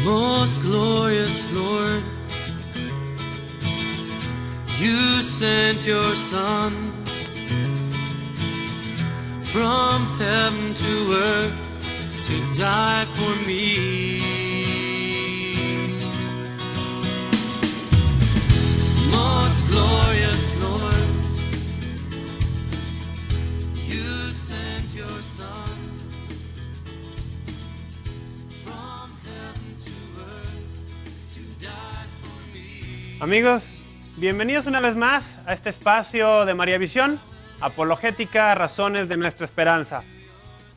Most glorious Lord, you sent your Son from heaven to earth to die for me. Most glorious Lord, you sent your Son from heaven to earth to die for me. Amigos, bienvenidos una vez más a este espacio de María Visión, Apologética, Razones de Nuestra Esperanza.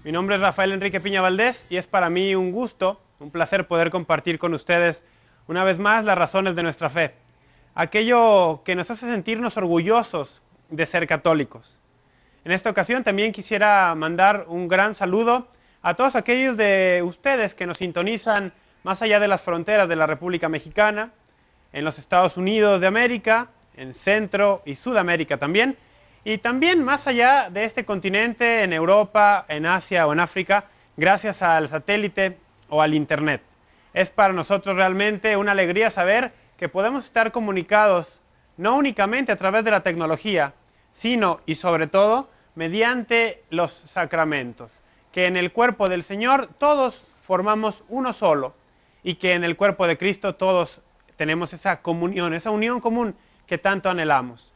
Mi nombre es Rafael Enrique Piña Valdés y es para mí un gusto, un placer poder compartir con ustedes una vez más las razones de nuestra fe. Aquello que nos hace sentirnos orgullosos de ser católicos. En esta ocasión también quisiera mandar un gran saludo a todos aquellos de ustedes que nos sintonizan más allá de las fronteras de la República Mexicana, en los Estados Unidos de América, en Centro y Sudamérica también, y también más allá de este continente, en Europa, en Asia o en África, gracias al satélite o al Internet. Es para nosotros realmente una alegría saber que podemos estar comunicados no únicamente a través de la tecnología, sino y sobre todo mediante los sacramentos, que en el cuerpo del Señor todos formamos uno solo y que en el cuerpo de Cristo todos tenemos esa comunión, esa unión común que tanto anhelamos.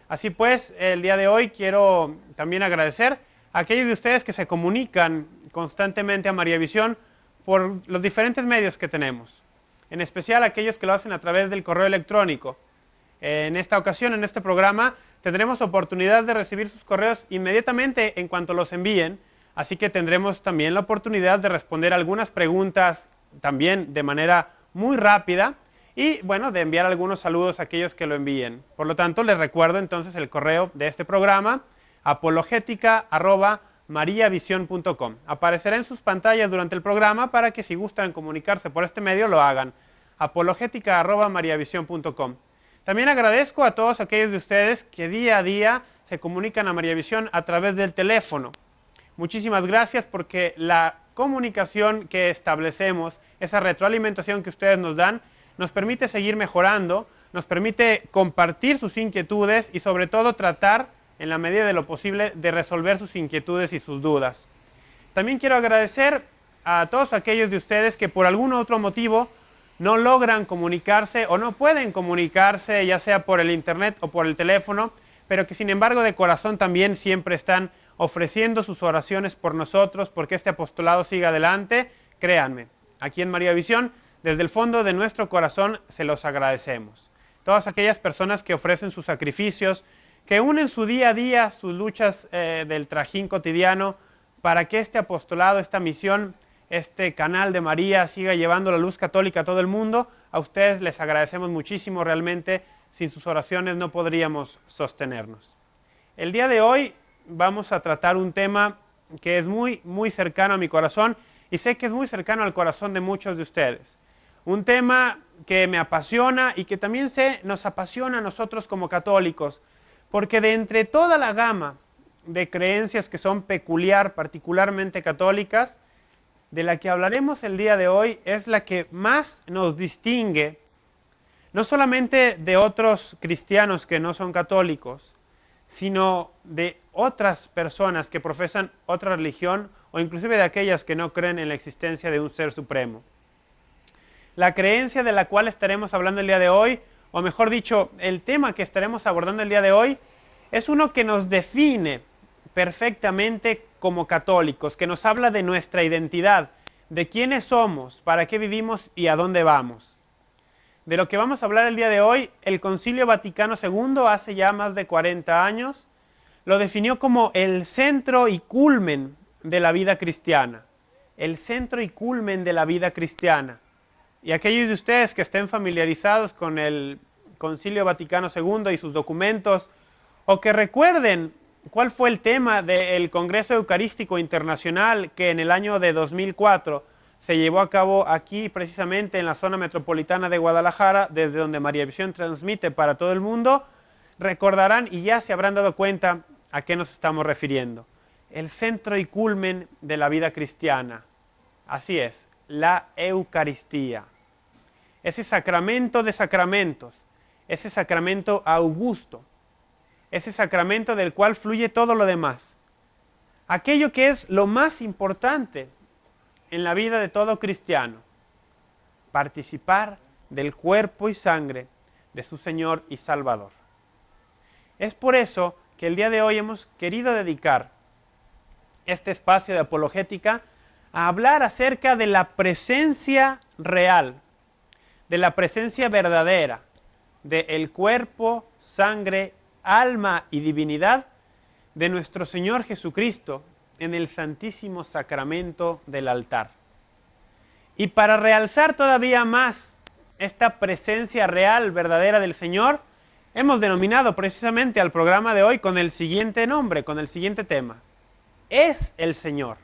Así pues, el día de hoy quiero también agradecer a aquellos de ustedes que se comunican constantemente a María Visión por los diferentes medios que tenemos, en especial aquellos que lo hacen a través del correo electrónico. En esta ocasión, en este programa, tendremos oportunidad de recibir sus correos inmediatamente en cuanto los envíen, así que tendremos también la oportunidad de responder algunas preguntas también de manera muy rápida y, bueno, de enviar algunos saludos a aquellos que lo envíen. Por lo tanto, les recuerdo entonces el correo de este programa, apologética@mariavision.com. Aparecerá en sus pantallas durante el programa para que si gustan comunicarse por este medio lo hagan. apologética@mariavision.com. También agradezco a todos aquellos de ustedes que día a día se comunican a María Visión a través del teléfono. Muchísimas gracias porque la comunicación que establecemos, esa retroalimentación que ustedes nos dan, nos permite seguir mejorando, nos permite compartir sus inquietudes y sobre todo tratar, en la medida de lo posible, de resolver sus inquietudes y sus dudas. También quiero agradecer a todos aquellos de ustedes que por algún otro motivo no logran comunicarse o no pueden comunicarse, ya sea por el internet o por el teléfono, pero que sin embargo de corazón también siempre están ofreciendo sus oraciones por nosotros, porque este apostolado siga adelante. Créanme, aquí en María Visión, desde el fondo de nuestro corazón se los agradecemos. Todas aquellas personas que ofrecen sus sacrificios, que unen su día a día, sus luchas del trajín cotidiano, para que este apostolado, esta misión, este canal de María siga llevando la luz católica a todo el mundo. A ustedes les agradecemos muchísimo, realmente sin sus oraciones no podríamos sostenernos. El día de hoy vamos a tratar un tema que es muy cercano a mi corazón y sé que es muy cercano al corazón de muchos de ustedes. Un tema que me apasiona y que también sé nos apasiona a nosotros como católicos, porque de entre toda la gama de creencias que son particularmente católicas, de la que hablaremos el día de hoy es la que más nos distingue, no solamente de otros cristianos que no son católicos, sino de otras personas que profesan otra religión o inclusive de aquellas que no creen en la existencia de un ser supremo. La creencia de la cual estaremos hablando el día de hoy, o mejor dicho, el tema que estaremos abordando el día de hoy, es uno que nos define perfectamente como católicos, que nos habla de nuestra identidad, de quiénes somos, para qué vivimos y a dónde vamos. De lo que vamos a hablar el día de hoy, el Concilio Vaticano II, hace ya más de 40 años, lo definió como el centro y culmen de la vida cristiana. El centro y culmen de la vida cristiana. Y aquellos de ustedes que estén familiarizados con el Concilio Vaticano II y sus documentos, o que recuerden cuál fue el tema del Congreso Eucarístico Internacional que en el año de 2004 se llevó a cabo aquí precisamente en la zona metropolitana de Guadalajara, desde donde María Visión transmite para todo el mundo, recordarán y ya se habrán dado cuenta a qué nos estamos refiriendo. El centro y culmen de la vida cristiana. Así es, la Eucaristía. ese sacramento de sacramentos, ese sacramento augusto, ese sacramento del cual fluye todo lo demás. Aquello que es lo más importante en la vida de todo cristiano, participar del cuerpo y sangre de su Señor y Salvador. Es por eso que el día de hoy hemos querido dedicar este espacio de apologética a hablar acerca de la presencia real, de la presencia verdadera, del cuerpo, sangre, alma y divinidad de nuestro Señor Jesucristo en el Santísimo Sacramento del altar. Y para realzar todavía más esta presencia real, verdadera del Señor, hemos denominado precisamente al programa de hoy con el siguiente nombre, con el siguiente tema. Es el Señor.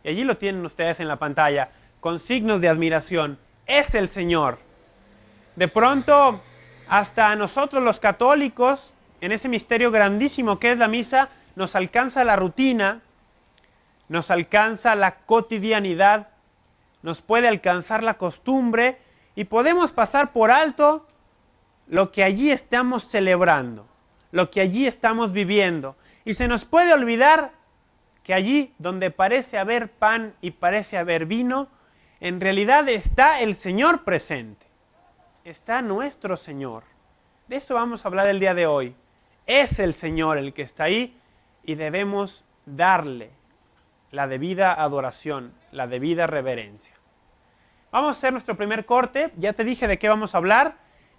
Y allí lo tienen ustedes en la pantalla, con signos de admiración. Es el Señor. De pronto, hasta a nosotros los católicos, en ese misterio grandísimo que es la misa, nos alcanza la rutina, nos alcanza la cotidianidad, nos puede alcanzar la costumbre y podemos pasar por alto lo que allí estamos celebrando, lo que allí estamos viviendo. Y se nos puede olvidar que allí donde parece haber pan y parece haber vino, en realidad está el Señor presente. Está nuestro Señor. De eso vamos a hablar el día de hoy. Es el Señor el que está ahí y debemos darle la debida adoración, la debida reverencia. Vamos a hacer nuestro primer corte. Ya te dije de qué vamos a hablar.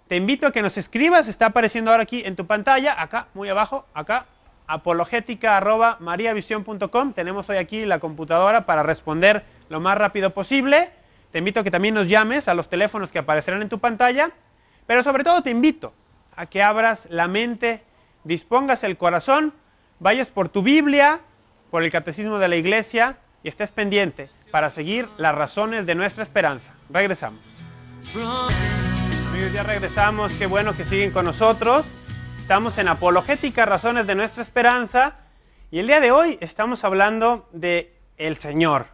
Te invito a que nos escribas. Está apareciendo ahora aquí en tu pantalla, acá, muy abajo, acá, apologética@mariavision.com. Tenemos hoy aquí la computadora para responder lo más rápido posible. Te invito a que también nos llames a los teléfonos que aparecerán en tu pantalla. Pero sobre todo te invito a que abras la mente, dispongas el corazón, vayas por tu Biblia, por el Catecismo de la Iglesia y estés pendiente para seguir las razones de nuestra esperanza. Regresamos. Amigos, ya regresamos. Qué bueno que siguen con nosotros. Estamos en Apologética, razones de nuestra esperanza. Y el día de hoy estamos hablando de el Señor.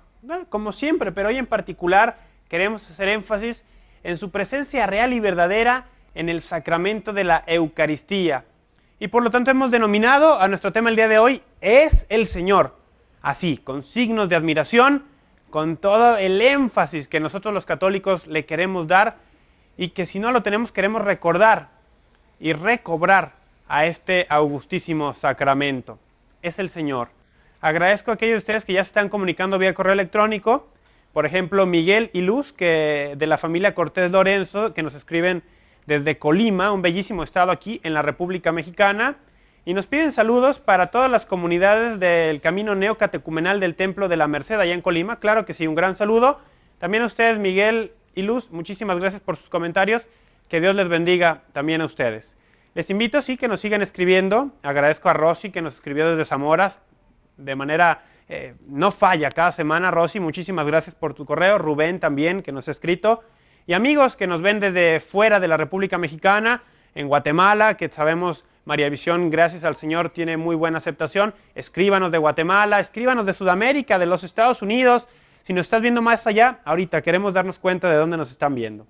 Como siempre, pero hoy en particular queremos hacer énfasis en su presencia real y verdadera en el sacramento de la Eucaristía. Y por lo tanto hemos denominado a nuestro tema el día de hoy, es el Señor. Así, con signos de admiración, con todo el énfasis que nosotros los católicos le queremos dar y que si no lo tenemos queremos recordar y recobrar a este augustísimo sacramento. Es el Señor. Agradezco a aquellos de ustedes que ya se están comunicando vía correo electrónico. Por ejemplo, Miguel y Luz, que de la familia Cortés Lorenzo, que nos escriben desde Colima, un bellísimo estado aquí en la República Mexicana, y nos piden saludos para todas las comunidades del camino neocatecumenal del Templo de la Merced allá en Colima. Claro que sí, un gran saludo. También a ustedes, Miguel y Luz, muchísimas gracias por sus comentarios. Que Dios les bendiga también a ustedes. Les invito, sí, que nos sigan escribiendo. Agradezco a Rosy, que nos escribió desde Zamora, de manera no falla cada semana. Rosy, muchísimas gracias por tu correo. Rubén también, que nos ha escrito. Y amigos que nos ven desde fuera de la República Mexicana, en Guatemala, que sabemos María Visión, gracias al Señor, tiene muy buena aceptación. Escríbanos de Guatemala, escríbanos de Sudamérica, de los Estados Unidos. Si nos estás viendo más allá, ahorita queremos darnos cuenta de dónde nos están viendo.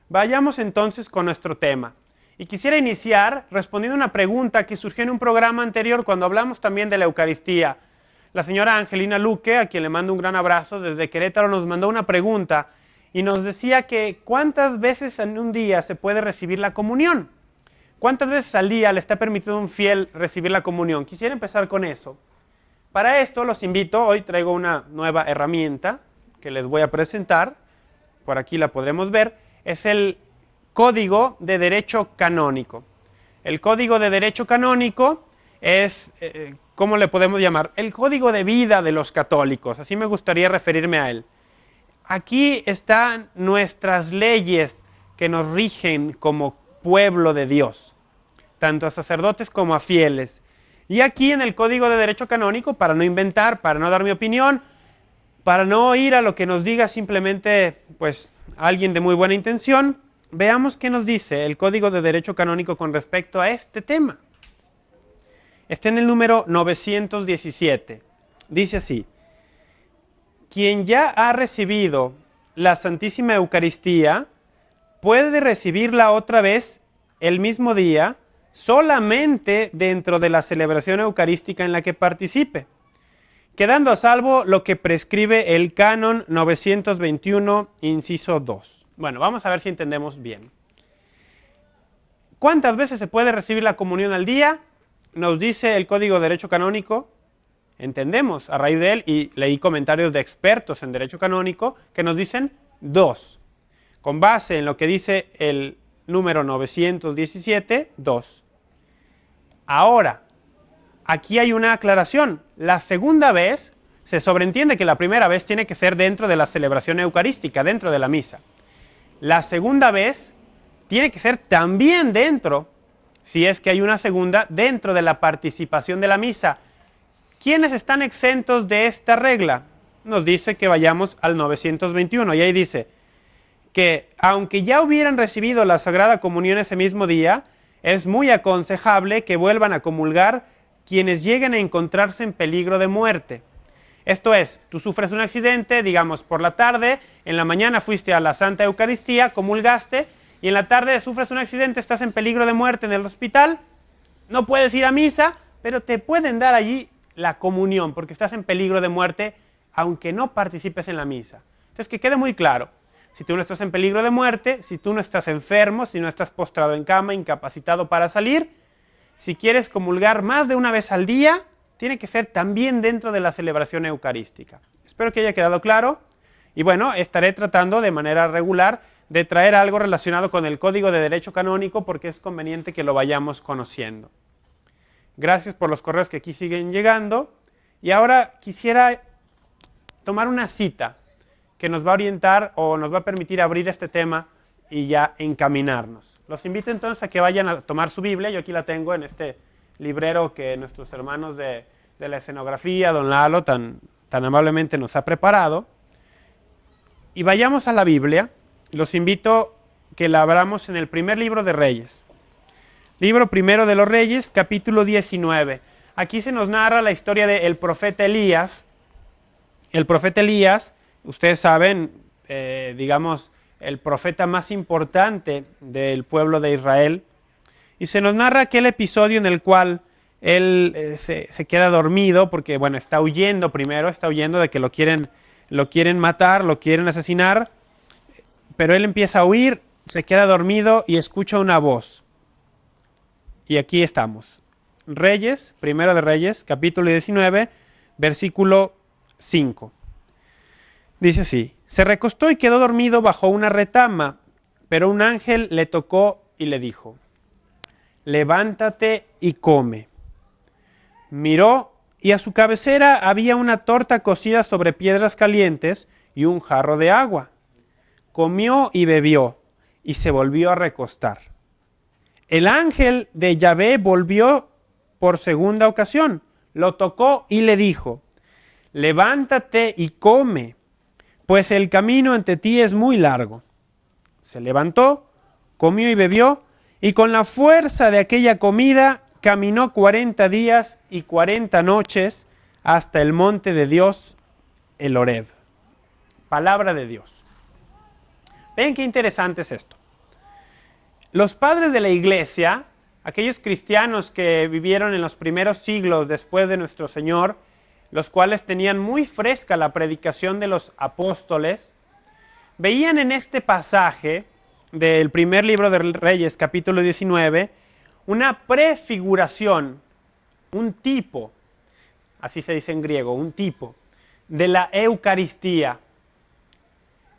Vayamos entonces con nuestro tema. Y quisiera iniciar respondiendo una pregunta que surgió en un programa anterior cuando hablamos también de la Eucaristía. La señora Angelina Luque, a quien le mando un gran abrazo, desde Querétaro nos mandó una pregunta y nos decía que ¿cuántas veces en un día se puede recibir la comunión? ¿Cuántas veces al día le está permitido a un fiel recibir la comunión? Quisiera empezar con eso. Para esto los invito, hoy traigo una nueva herramienta que les voy a presentar, por aquí la podremos ver, es el Código de Derecho Canónico. El Código de Derecho Canónico es, ¿cómo le podemos llamar? El código de vida de los católicos, así me gustaría referirme a él. Aquí están nuestras leyes que nos rigen como pueblo de Dios, tanto a sacerdotes como a fieles. Y aquí en el Código de Derecho Canónico, para no inventar, para no dar mi opinión, para no ir a lo que nos diga simplemente pues alguien de muy buena intención, veamos qué nos dice el Código de Derecho Canónico con respecto a este tema. Está en el número 917. Dice así: quien ya ha recibido la Santísima Eucaristía puede recibirla otra vez el mismo día, solamente dentro de la celebración eucarística en la que participe, quedando a salvo lo que prescribe el Canon 921, inciso 2. Bueno, vamos a ver si entendemos bien. ¿Cuántas veces se puede recibir la comunión al día? Nos dice el Código de Derecho Canónico, entendemos a raíz de él, y leí comentarios de expertos en Derecho Canónico que nos dicen 2. Con base en lo que dice el número 917, 2. Ahora, aquí hay una aclaración. La segunda vez, se sobreentiende que la primera vez tiene que ser dentro de la celebración eucarística, dentro de la misa. La segunda vez tiene que ser también dentro, si es que hay una segunda, dentro de la participación de la misa. ¿Quiénes están exentos de esta regla? Nos dice que vayamos al 921, y ahí dice que aunque ya hubieran recibido la Sagrada Comunión ese mismo día, es muy aconsejable que vuelvan a comulgar quienes lleguen a encontrarse en peligro de muerte. Esto es, tú sufres un accidente, digamos por la tarde, en la mañana fuiste a la Santa Eucaristía, comulgaste, y en la tarde sufres un accidente, estás en peligro de muerte en el hospital, no puedes ir a misa, pero te pueden dar allí la comunión, porque estás en peligro de muerte, aunque no participes en la misa. Entonces, que quede muy claro. Si tú no estás en peligro de muerte, si tú no estás enfermo, si no estás postrado en cama, incapacitado para salir, si quieres comulgar más de una vez al día, tiene que ser también dentro de la celebración eucarística. Espero que haya quedado claro. Y bueno, estaré tratando de manera regular de traer algo relacionado con el Código de Derecho Canónico porque es conveniente que lo vayamos conociendo. Gracias por los correos que aquí siguen llegando. Y ahora quisiera tomar una cita que nos va a orientar o nos va a permitir abrir este tema y ya encaminarnos. Los invito entonces a que vayan a tomar su Biblia. Yo aquí la tengo en este librero que nuestros hermanos de la escenografía, don Lalo, tan amablemente nos ha preparado. Y vayamos a la Biblia. Los invito a que la abramos en el primer libro de Reyes. Libro primero de los Reyes, capítulo 19. Aquí se nos narra la historia del profeta Elías. El profeta Elías, ustedes saben, digamos, el profeta más importante del pueblo de Israel. Y se nos narra aquel episodio en el cual él se queda dormido porque, bueno, está huyendo primero, está huyendo de que lo quieren matar, lo quieren asesinar. Pero él empieza a huir, se queda dormido y escucha una voz. Y aquí estamos. Reyes, primero de Reyes, capítulo 19, versículo 5. Dice así: se recostó y quedó dormido bajo una retama, pero un ángel le tocó y le dijo: levántate y come. Miró y a su cabecera había una torta cocida sobre piedras calientes y un jarro de agua. Comió y bebió y se volvió a recostar. El ángel de Yahvé volvió por segunda ocasión, lo tocó y le dijo: levántate y come, pues el camino ante ti es muy largo. Se levantó, comió y bebió, y con la fuerza de aquella comida caminó 40 días y 40 noches hasta el monte de Dios, el Horeb. Palabra de Dios. Ven qué interesante es esto. Los padres de la iglesia, aquellos cristianos que vivieron en los primeros siglos después de nuestro Señor, los cuales tenían muy fresca la predicación de los apóstoles, veían en este pasaje del primer libro de Reyes, capítulo 19, una prefiguración, un tipo, así se dice en griego, un tipo, de la Eucaristía.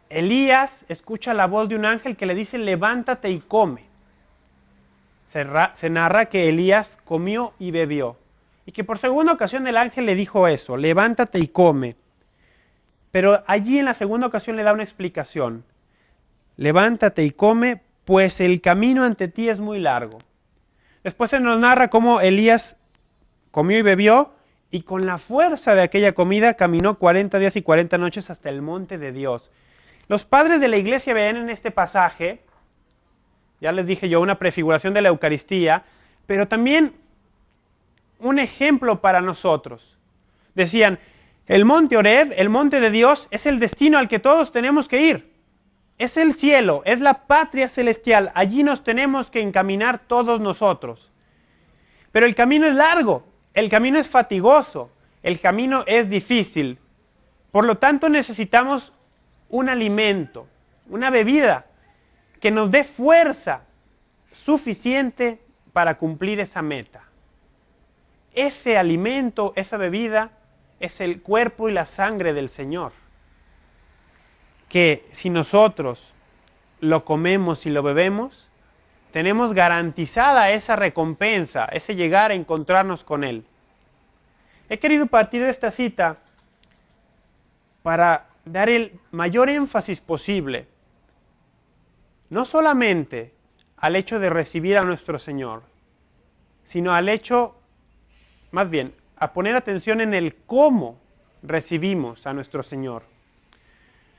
Elías escucha la voz de un ángel que le dice: levántate y come. Se narra que Elías comió y bebió, y que por segunda ocasión el ángel le dijo eso: levántate y come. Pero allí en la segunda ocasión le da una explicación: levántate y come, pues el camino ante ti es muy largo. Después se nos narra cómo Elías comió y bebió, y con la fuerza de aquella comida caminó 40 días y 40 noches hasta el monte de Dios. Los padres de la iglesia ven en este pasaje, ya les dije yo, una prefiguración de la Eucaristía, pero también un ejemplo para nosotros. Decían, el monte Horeb, el monte de Dios, es el destino al que todos tenemos que ir. Es el cielo, es la patria celestial. Allí nos tenemos que encaminar todos nosotros. Pero el camino es largo, el camino es fatigoso, el camino es difícil. Por lo tanto, necesitamos un alimento, una bebida que nos dé fuerza suficiente para cumplir esa meta. Ese alimento, esa bebida, es el cuerpo y la sangre del Señor. Que si nosotros lo comemos y lo bebemos, tenemos garantizada esa recompensa, ese llegar a encontrarnos con Él. He querido partir de esta cita para dar el mayor énfasis posible, no solamente al hecho de recibir a nuestro Señor, sino al hecho, más bien, a poner atención en el cómo recibimos a nuestro Señor.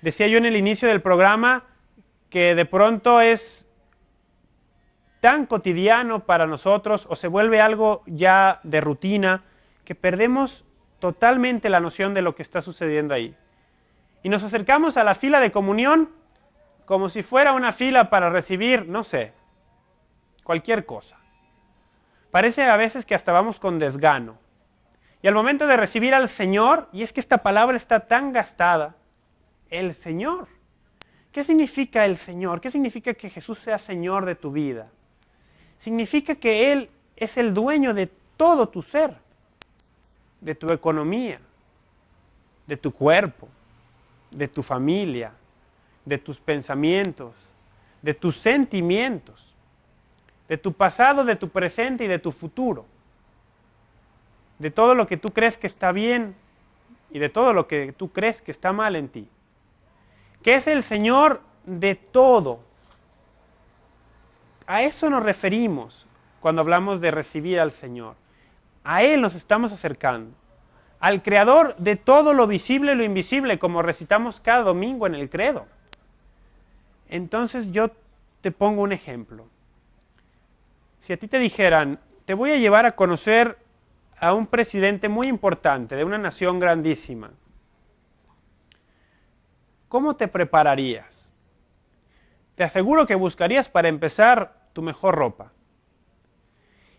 Decía yo en el inicio del programa que de pronto es tan cotidiano para nosotros o se vuelve algo ya de rutina que perdemos totalmente la noción de lo que está sucediendo ahí. Y nos acercamos a la fila de comunión como si fuera una fila para recibir, no sé, cualquier cosa. Parece a veces que hasta vamos con desgano. Y al momento de recibir al Señor, y es que esta palabra está tan gastada, el Señor. ¿Qué significa el Señor? ¿Qué significa que Jesús sea Señor de tu vida? Significa que Él es el dueño de todo tu ser, de tu economía, de tu cuerpo, de tu familia, de tus pensamientos, de tus sentimientos, de tu pasado, de tu presente y de tu futuro, de todo lo que tú crees que está bien y de todo lo que tú crees que está mal en ti, que es el Señor de todo. A eso nos referimos cuando hablamos de recibir al Señor. A Él nos estamos acercando, al Creador de todo lo visible y lo invisible, como recitamos cada domingo en el credo. Entonces yo te pongo un ejemplo. Si a ti te dijeran, te voy a llevar a conocer a un presidente muy importante de una nación grandísima, ¿cómo te prepararías? Te aseguro que buscarías para empezar tu mejor ropa.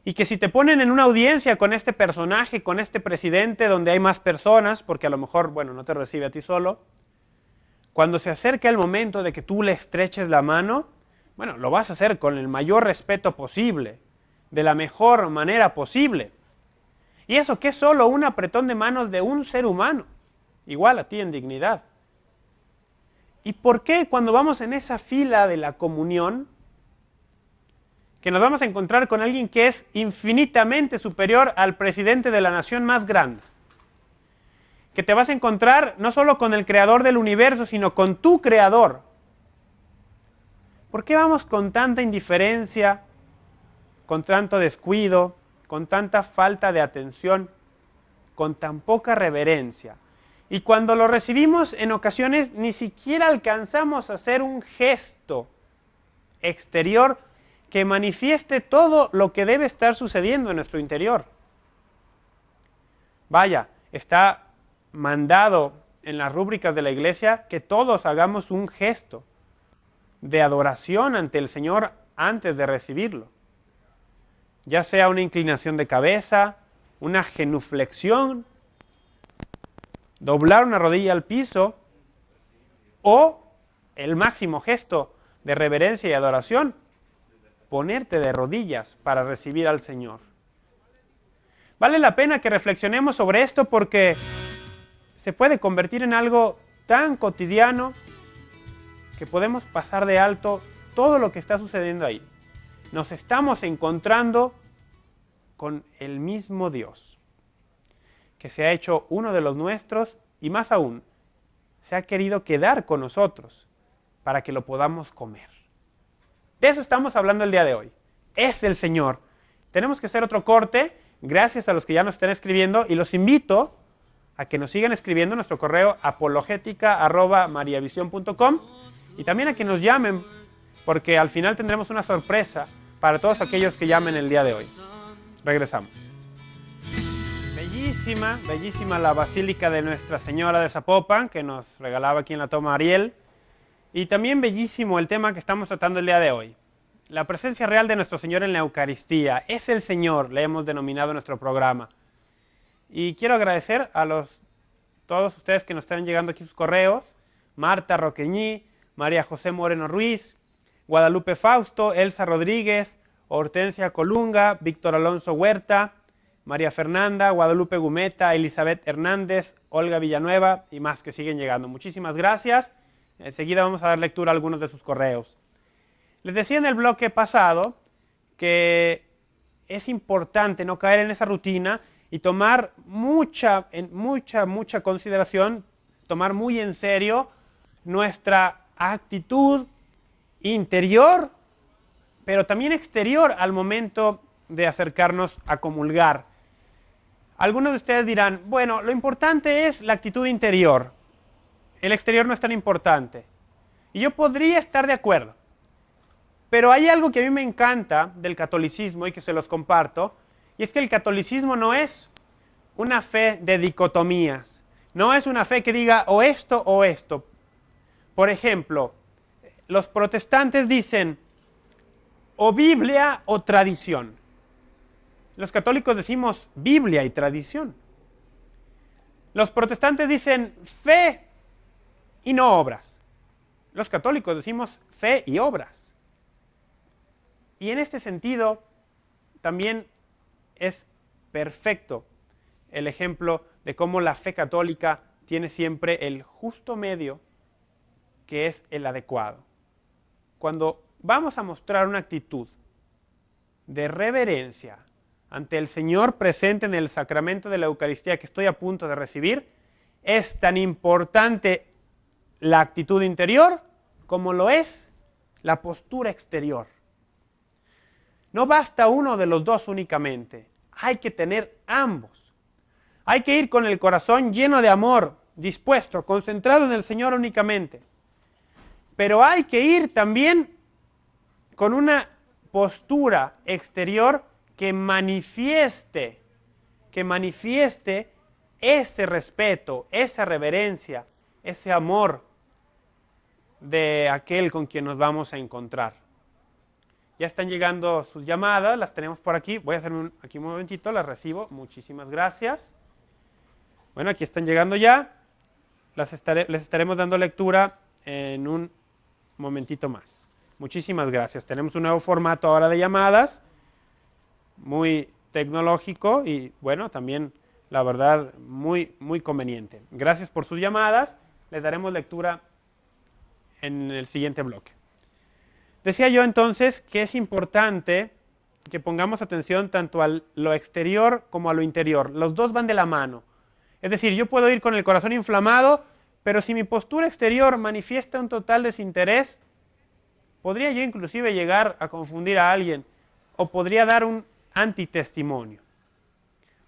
Y que si te ponen en una audiencia con este personaje, con este presidente, donde hay más personas, porque a lo mejor, bueno, no te recibe a ti solo, cuando se acerque el momento de que tú le estreches la mano, bueno, lo vas a hacer con el mayor respeto posible, de la mejor manera posible. Y eso que es solo un apretón de manos de un ser humano, igual a ti en dignidad. ¿Y por qué cuando vamos en esa fila de la comunión, que nos vamos a encontrar con alguien que es infinitamente superior al presidente de la nación más grande? Que te vas a encontrar no solo con el creador del universo, sino con tu creador. ¿Por qué vamos con tanta indiferencia, con tanto descuido, con tanta falta de atención, con tan poca reverencia? Y cuando lo recibimos, en ocasiones ni siquiera alcanzamos a hacer un gesto exterior que manifieste todo lo que debe estar sucediendo en nuestro interior. Vaya, está mandado en las rúbricas de la iglesia que todos hagamos un gesto de adoración ante el Señor antes de recibirlo. Ya sea una inclinación de cabeza, una genuflexión, doblar una rodilla al piso o el máximo gesto de reverencia y adoración, ponerte de rodillas para recibir al Señor. Vale la pena que reflexionemos sobre esto porque se puede convertir en algo tan cotidiano que podemos pasar de alto todo lo que está sucediendo ahí. Nos estamos encontrando con el mismo Dios, que se ha hecho uno de los nuestros y más aún, se ha querido quedar con nosotros para que lo podamos comer. De eso estamos hablando el día de hoy. Es el Señor. Tenemos que hacer otro corte, gracias a los que ya nos están escribiendo, y los invito a que nos sigan escribiendo en nuestro correo apologetica@mariavision.com y también a que nos llamen, porque al final tendremos una sorpresa para todos aquellos que llamen el día de hoy. Regresamos. Bellísima, bellísima la Basílica de Nuestra Señora de Zapopan, que nos regalaba aquí en la toma Ariel. Y también bellísimo el tema que estamos tratando el día de hoy. La presencia real de nuestro Señor en la Eucaristía. Es el Señor, le hemos denominado nuestro programa. Y quiero agradecer a todos ustedes que nos están llegando aquí sus correos. Marta Roqueñí, María José Moreno Ruiz, Guadalupe Fausto, Elsa Rodríguez, Hortensia Colunga, Víctor Alonso Huerta, María Fernanda, Guadalupe Gumeta, Elizabeth Hernández, Olga Villanueva y más que siguen llegando. Muchísimas gracias. Enseguida vamos a dar lectura a algunos de sus correos. Les decía en el bloque pasado que es importante no caer en esa rutina y tomar mucha consideración, tomar muy en serio nuestra actitud interior, pero también exterior al momento de acercarnos a comulgar. Algunos de ustedes dirán, bueno, lo importante es la actitud interior, el exterior no es tan importante. Y yo podría estar de acuerdo, pero hay algo que a mí me encanta del catolicismo y que se los comparto, y es que el catolicismo no es una fe de dicotomías, no es una fe que diga o esto o esto. Por ejemplo, los protestantes dicen o Biblia o tradición. Los católicos decimos Biblia y tradición. Los protestantes dicen fe y no obras. Los católicos decimos fe y obras. Y en este sentido también es perfecto el ejemplo de cómo la fe católica tiene siempre el justo medio, que es el adecuado. Cuando vamos a mostrar una actitud de reverencia ante el Señor presente en el sacramento de la Eucaristía que estoy a punto de recibir, es tan importante la actitud interior como lo es la postura exterior. No basta uno de los dos únicamente, hay que tener ambos. Hay que ir con el corazón lleno de amor, dispuesto, concentrado en el Señor únicamente. Pero hay que ir también con una postura exterior que manifieste ese respeto, esa reverencia, ese amor de aquel con quien nos vamos a encontrar. Ya están llegando sus llamadas, las tenemos por aquí. Voy a hacerme aquí un momentito, las recibo. Muchísimas gracias. Bueno, aquí están llegando ya. Les estaremos dando lectura en un momentito más. Muchísimas gracias. Tenemos un nuevo formato ahora de llamadas, muy tecnológico y bueno, también la verdad muy conveniente. Gracias por sus llamadas. Les daremos lectura en el siguiente bloque. Decía yo entonces que es importante que pongamos atención tanto a lo exterior como a lo interior. Los dos van de la mano. Es decir, yo puedo ir con el corazón inflamado, pero si mi postura exterior manifiesta un total desinterés, podría yo inclusive llegar a confundir a alguien o podría dar un antitestimonio.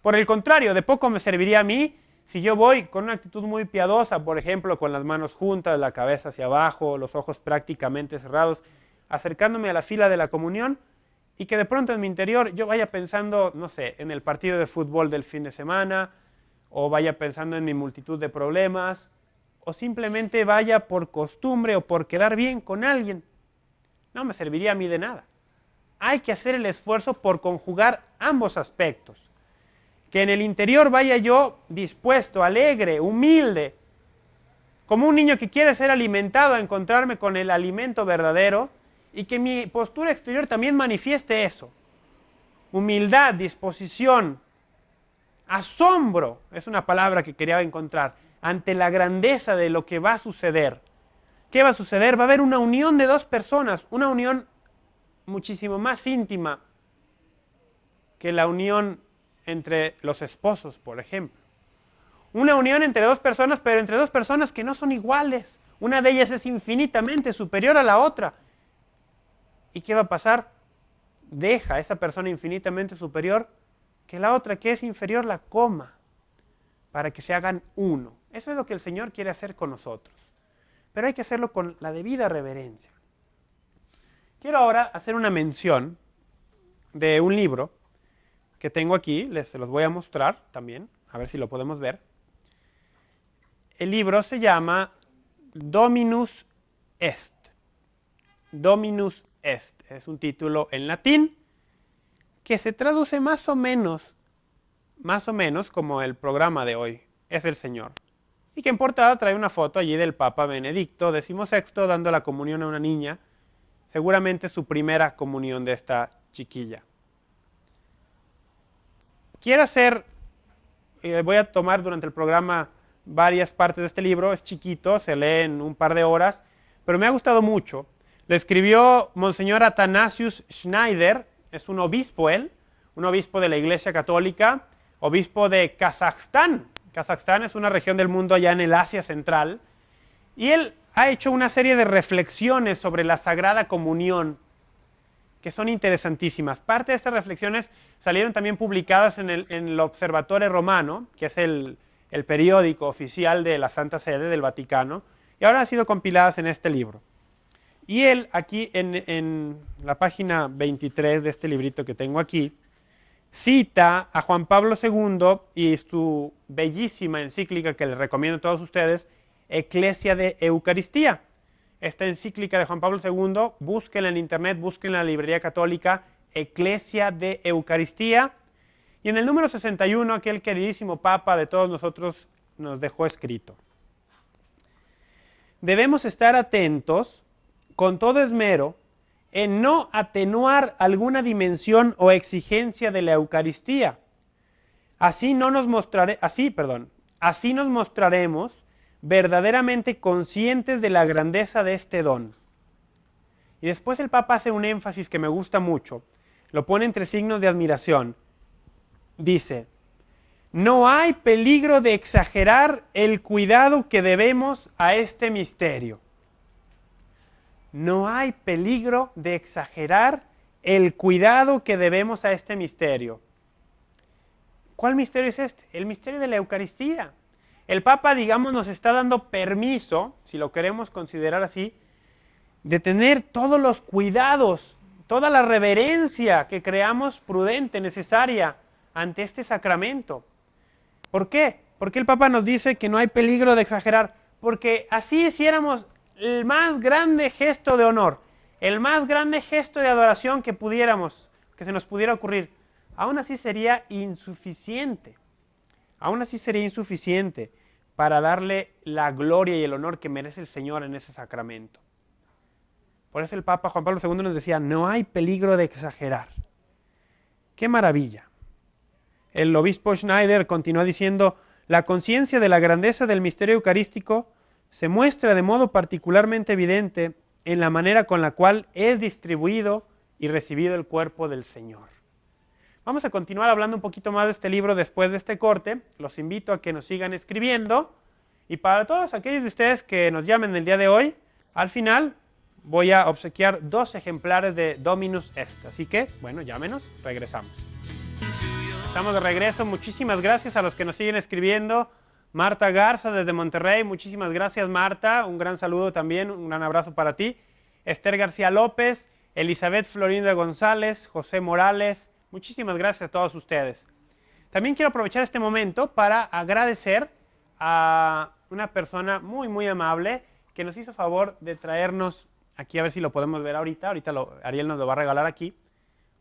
Por el contrario, de poco me serviría a mí si yo voy con una actitud muy piadosa, por ejemplo, con las manos juntas, la cabeza hacia abajo, los ojos prácticamente cerrados, acercándome a la fila de la comunión y que de pronto en mi interior yo vaya pensando, no sé, en el partido de fútbol del fin de semana o vaya pensando en mi multitud de problemas o simplemente vaya por costumbre o por quedar bien con alguien. No me serviría a mí de nada. Hay que hacer el esfuerzo por conjugar ambos aspectos. Que en el interior vaya yo dispuesto, alegre, humilde, como un niño que quiere ser alimentado, a encontrarme con el alimento verdadero, y que mi postura exterior también manifieste eso. Humildad, disposición, asombro, es una palabra que quería encontrar, ante la grandeza de lo que va a suceder. ¿Qué va a suceder? Va a haber una unión de dos personas, una unión muchísimo más íntima que la unión entre los esposos, por ejemplo. Una unión entre dos personas, pero entre dos personas que no son iguales. Una de ellas es infinitamente superior a la otra. ¿Y qué va a pasar? Deja a esa persona infinitamente superior que la otra que es inferior la coma para que se hagan uno. Eso es lo que el Señor quiere hacer con nosotros. Pero hay que hacerlo con la debida reverencia. Quiero ahora hacer una mención de un libro que tengo aquí, se los voy a mostrar también, a ver si lo podemos ver. El libro se llama Dominus est. Dominus est. Es un título en latín que se traduce más o menos como el programa de hoy, es el Señor. Y que en portada trae una foto allí del Papa Benedicto XVI dando la comunión a una niña, seguramente su primera comunión de esta chiquilla. Voy a tomar durante el programa varias partes de este libro, es chiquito, se lee en un par de horas, pero me ha gustado mucho. Lo escribió Monseñor Athanasius Schneider, es un obispo él, un obispo de la Iglesia Católica, obispo de Kazajstán. Kazajstán es una región del mundo allá en el Asia Central, y él ha hecho una serie de reflexiones sobre la Sagrada Comunión, que son interesantísimas. Parte de estas reflexiones salieron también publicadas en el Observatore Romano, que es el periódico oficial de la Santa Sede del Vaticano, y ahora han sido compiladas en este libro. Y él aquí en la página 23 de este librito que tengo aquí, cita a Juan Pablo II y su bellísima encíclica que les recomiendo a todos ustedes, Ecclesia de Eucaristía. Esta encíclica de Juan Pablo II, búsquenla en internet, búsquenla en la librería católica, Ecclesia de Eucaristía. Y en el número 61, aquel queridísimo Papa de todos nosotros nos dejó escrito: debemos estar atentos con todo esmero en no atenuar alguna dimensión o exigencia de la Eucaristía. Así nos mostraremos verdaderamente conscientes de la grandeza de este don. Y después el Papa hace un énfasis que me gusta mucho, lo pone entre signos de admiración. Dice: no hay peligro de exagerar el cuidado que debemos a este misterio. No hay peligro de exagerar el cuidado que debemos a este misterio. ¿Cuál misterio es este? El misterio de la Eucaristía. El Papa, digamos, nos está dando permiso, si lo queremos considerar así, de tener todos los cuidados, toda la reverencia que creamos prudente, necesaria ante este sacramento. ¿Por qué? Porque el Papa nos dice que no hay peligro de exagerar, porque así hiciéramos el más grande gesto de honor, el más grande gesto de adoración que se nos pudiera ocurrir, aún así sería insuficiente. Aún así sería insuficiente para darle la gloria y el honor que merece el Señor en ese sacramento. Por eso el Papa Juan Pablo II nos decía: no hay peligro de exagerar. ¡Qué maravilla! El obispo Schneider continúa diciendo: la conciencia de la grandeza del misterio eucarístico se muestra de modo particularmente evidente en la manera con la cual es distribuido y recibido el cuerpo del Señor. Vamos a continuar hablando un poquito más de este libro después de este corte. Los invito a que nos sigan escribiendo. Y para todos aquellos de ustedes que nos llamen el día de hoy, al final voy a obsequiar 2 ejemplares de Dominus Est. Así que, bueno, llámenos, regresamos. Estamos de regreso. Muchísimas gracias a los que nos siguen escribiendo. Marta Garza desde Monterrey, muchísimas gracias Marta, un gran saludo también, un gran abrazo para ti. Esther García López, Elizabeth Florinda González, José Morales, muchísimas gracias a todos ustedes. También quiero aprovechar este momento para agradecer a una persona muy muy amable que nos hizo favor de traernos, aquí a ver si lo podemos ver ahorita Ariel nos lo va a regalar aquí,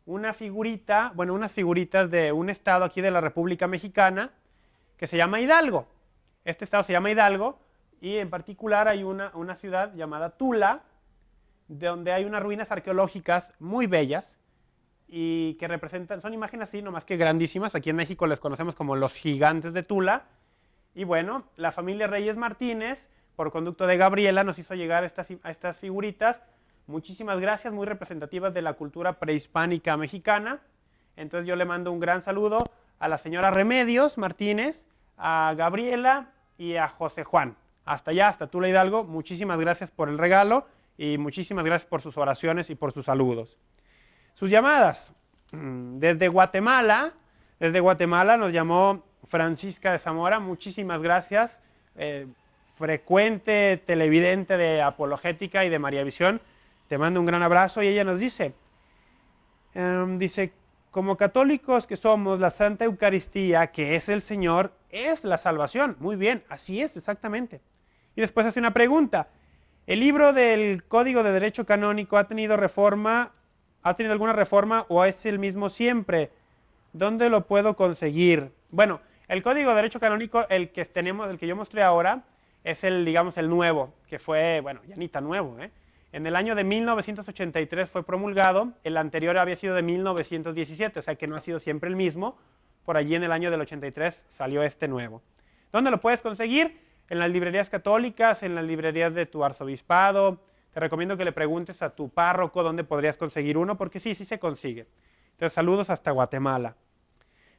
unas figuritas de un estado aquí de la República Mexicana que se llama Hidalgo. Este estado se llama Hidalgo y en particular hay una ciudad llamada Tula, donde hay unas ruinas arqueológicas muy bellas y que representan, son imágenes así, nomás que grandísimas. Aquí en México les conocemos como los gigantes de Tula. Y bueno, la familia Reyes Martínez, por conducto de Gabriela, nos hizo llegar a estas figuritas. Muchísimas gracias, muy representativas de la cultura prehispánica mexicana. Entonces yo le mando un gran saludo a la señora Remedios Martínez, a Gabriela y a José Juan. Hasta allá, hasta Tula Hidalgo, muchísimas gracias por el regalo y muchísimas gracias por sus oraciones y por sus saludos. Sus llamadas. Desde Guatemala nos llamó Francisca de Zamora, muchísimas gracias. Frecuente televidente de Apologética y de María Visión, te mando un gran abrazo y ella nos dice, como católicos que somos, la Santa Eucaristía, que es el Señor, es la salvación. Muy bien, así es, exactamente. Y después hace una pregunta. ¿El libro del Código de Derecho Canónico ha tenido reforma? ¿Ha tenido alguna reforma o es el mismo siempre? ¿Dónde lo puedo conseguir? Bueno, el Código de Derecho Canónico, el que tenemos, el que yo mostré ahora, es el, digamos, el nuevo, que fue, bueno, ya ni tan nuevo, ¿eh? En el año de 1983 fue promulgado, el anterior había sido de 1917, o sea que no ha sido siempre el mismo. Por allí en el año del 83 salió este nuevo. ¿Dónde lo puedes conseguir? En las librerías católicas, en las librerías de tu arzobispado. Te recomiendo que le preguntes a tu párroco dónde podrías conseguir uno, porque sí, sí se consigue. Entonces, saludos hasta Guatemala.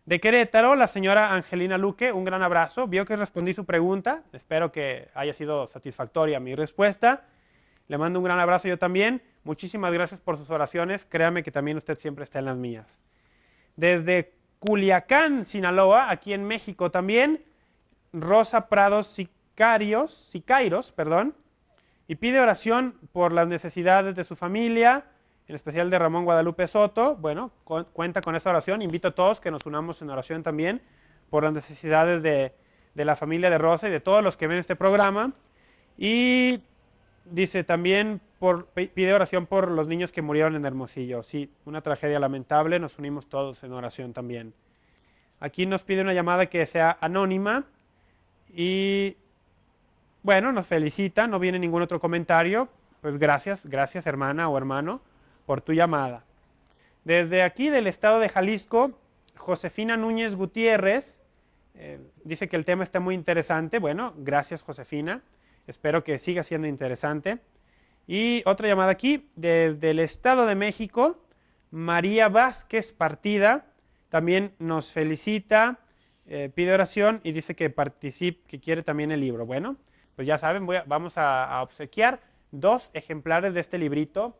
De Querétaro, la señora Angelina Luque, un gran abrazo. Vio que respondí su pregunta. Espero que haya sido satisfactoria mi respuesta. Le mando un gran abrazo yo también. Muchísimas gracias por sus oraciones. Créame que también usted siempre está en las mías. Desde Culiacán, Sinaloa, aquí en México también, Rosa Prados Sicairos, y pide oración por las necesidades de su familia, en especial de Ramón Guadalupe Soto. Bueno, cuenta con esa oración. Invito a todos que nos unamos en oración también por las necesidades de la familia de Rosa y de todos los que ven este programa. Y dice también, pide oración por los niños que murieron en Hermosillo. Sí, una tragedia lamentable, nos unimos todos en oración también. Aquí nos pide una llamada que sea anónima y, bueno, nos felicita, no viene ningún otro comentario. Pues gracias hermana o hermano por tu llamada. Desde aquí del estado de Jalisco, Josefina Núñez Gutiérrez, dice que el tema está muy interesante. Bueno, gracias Josefina. Espero que siga siendo interesante. Y otra llamada aquí, desde el Estado de México, María Vázquez Partida, también nos felicita, pide oración y dice que participe, que quiere también el libro. Bueno, pues ya saben, vamos a obsequiar 2 ejemplares de este librito,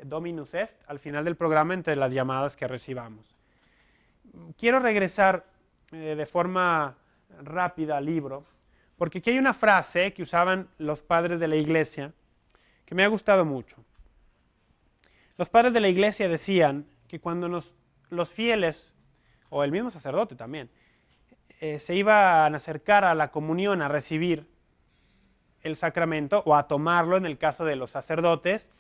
Dominus Est, al final del programa entre las llamadas que recibamos. Quiero regresar de forma rápida al libro, porque aquí hay una frase que usaban los padres de la iglesia que me ha gustado mucho. Los padres de la iglesia decían que cuando los fieles, o el mismo sacerdote también, se iban a acercar a la comunión, a recibir el sacramento o a tomarlo en el caso de los sacerdotes,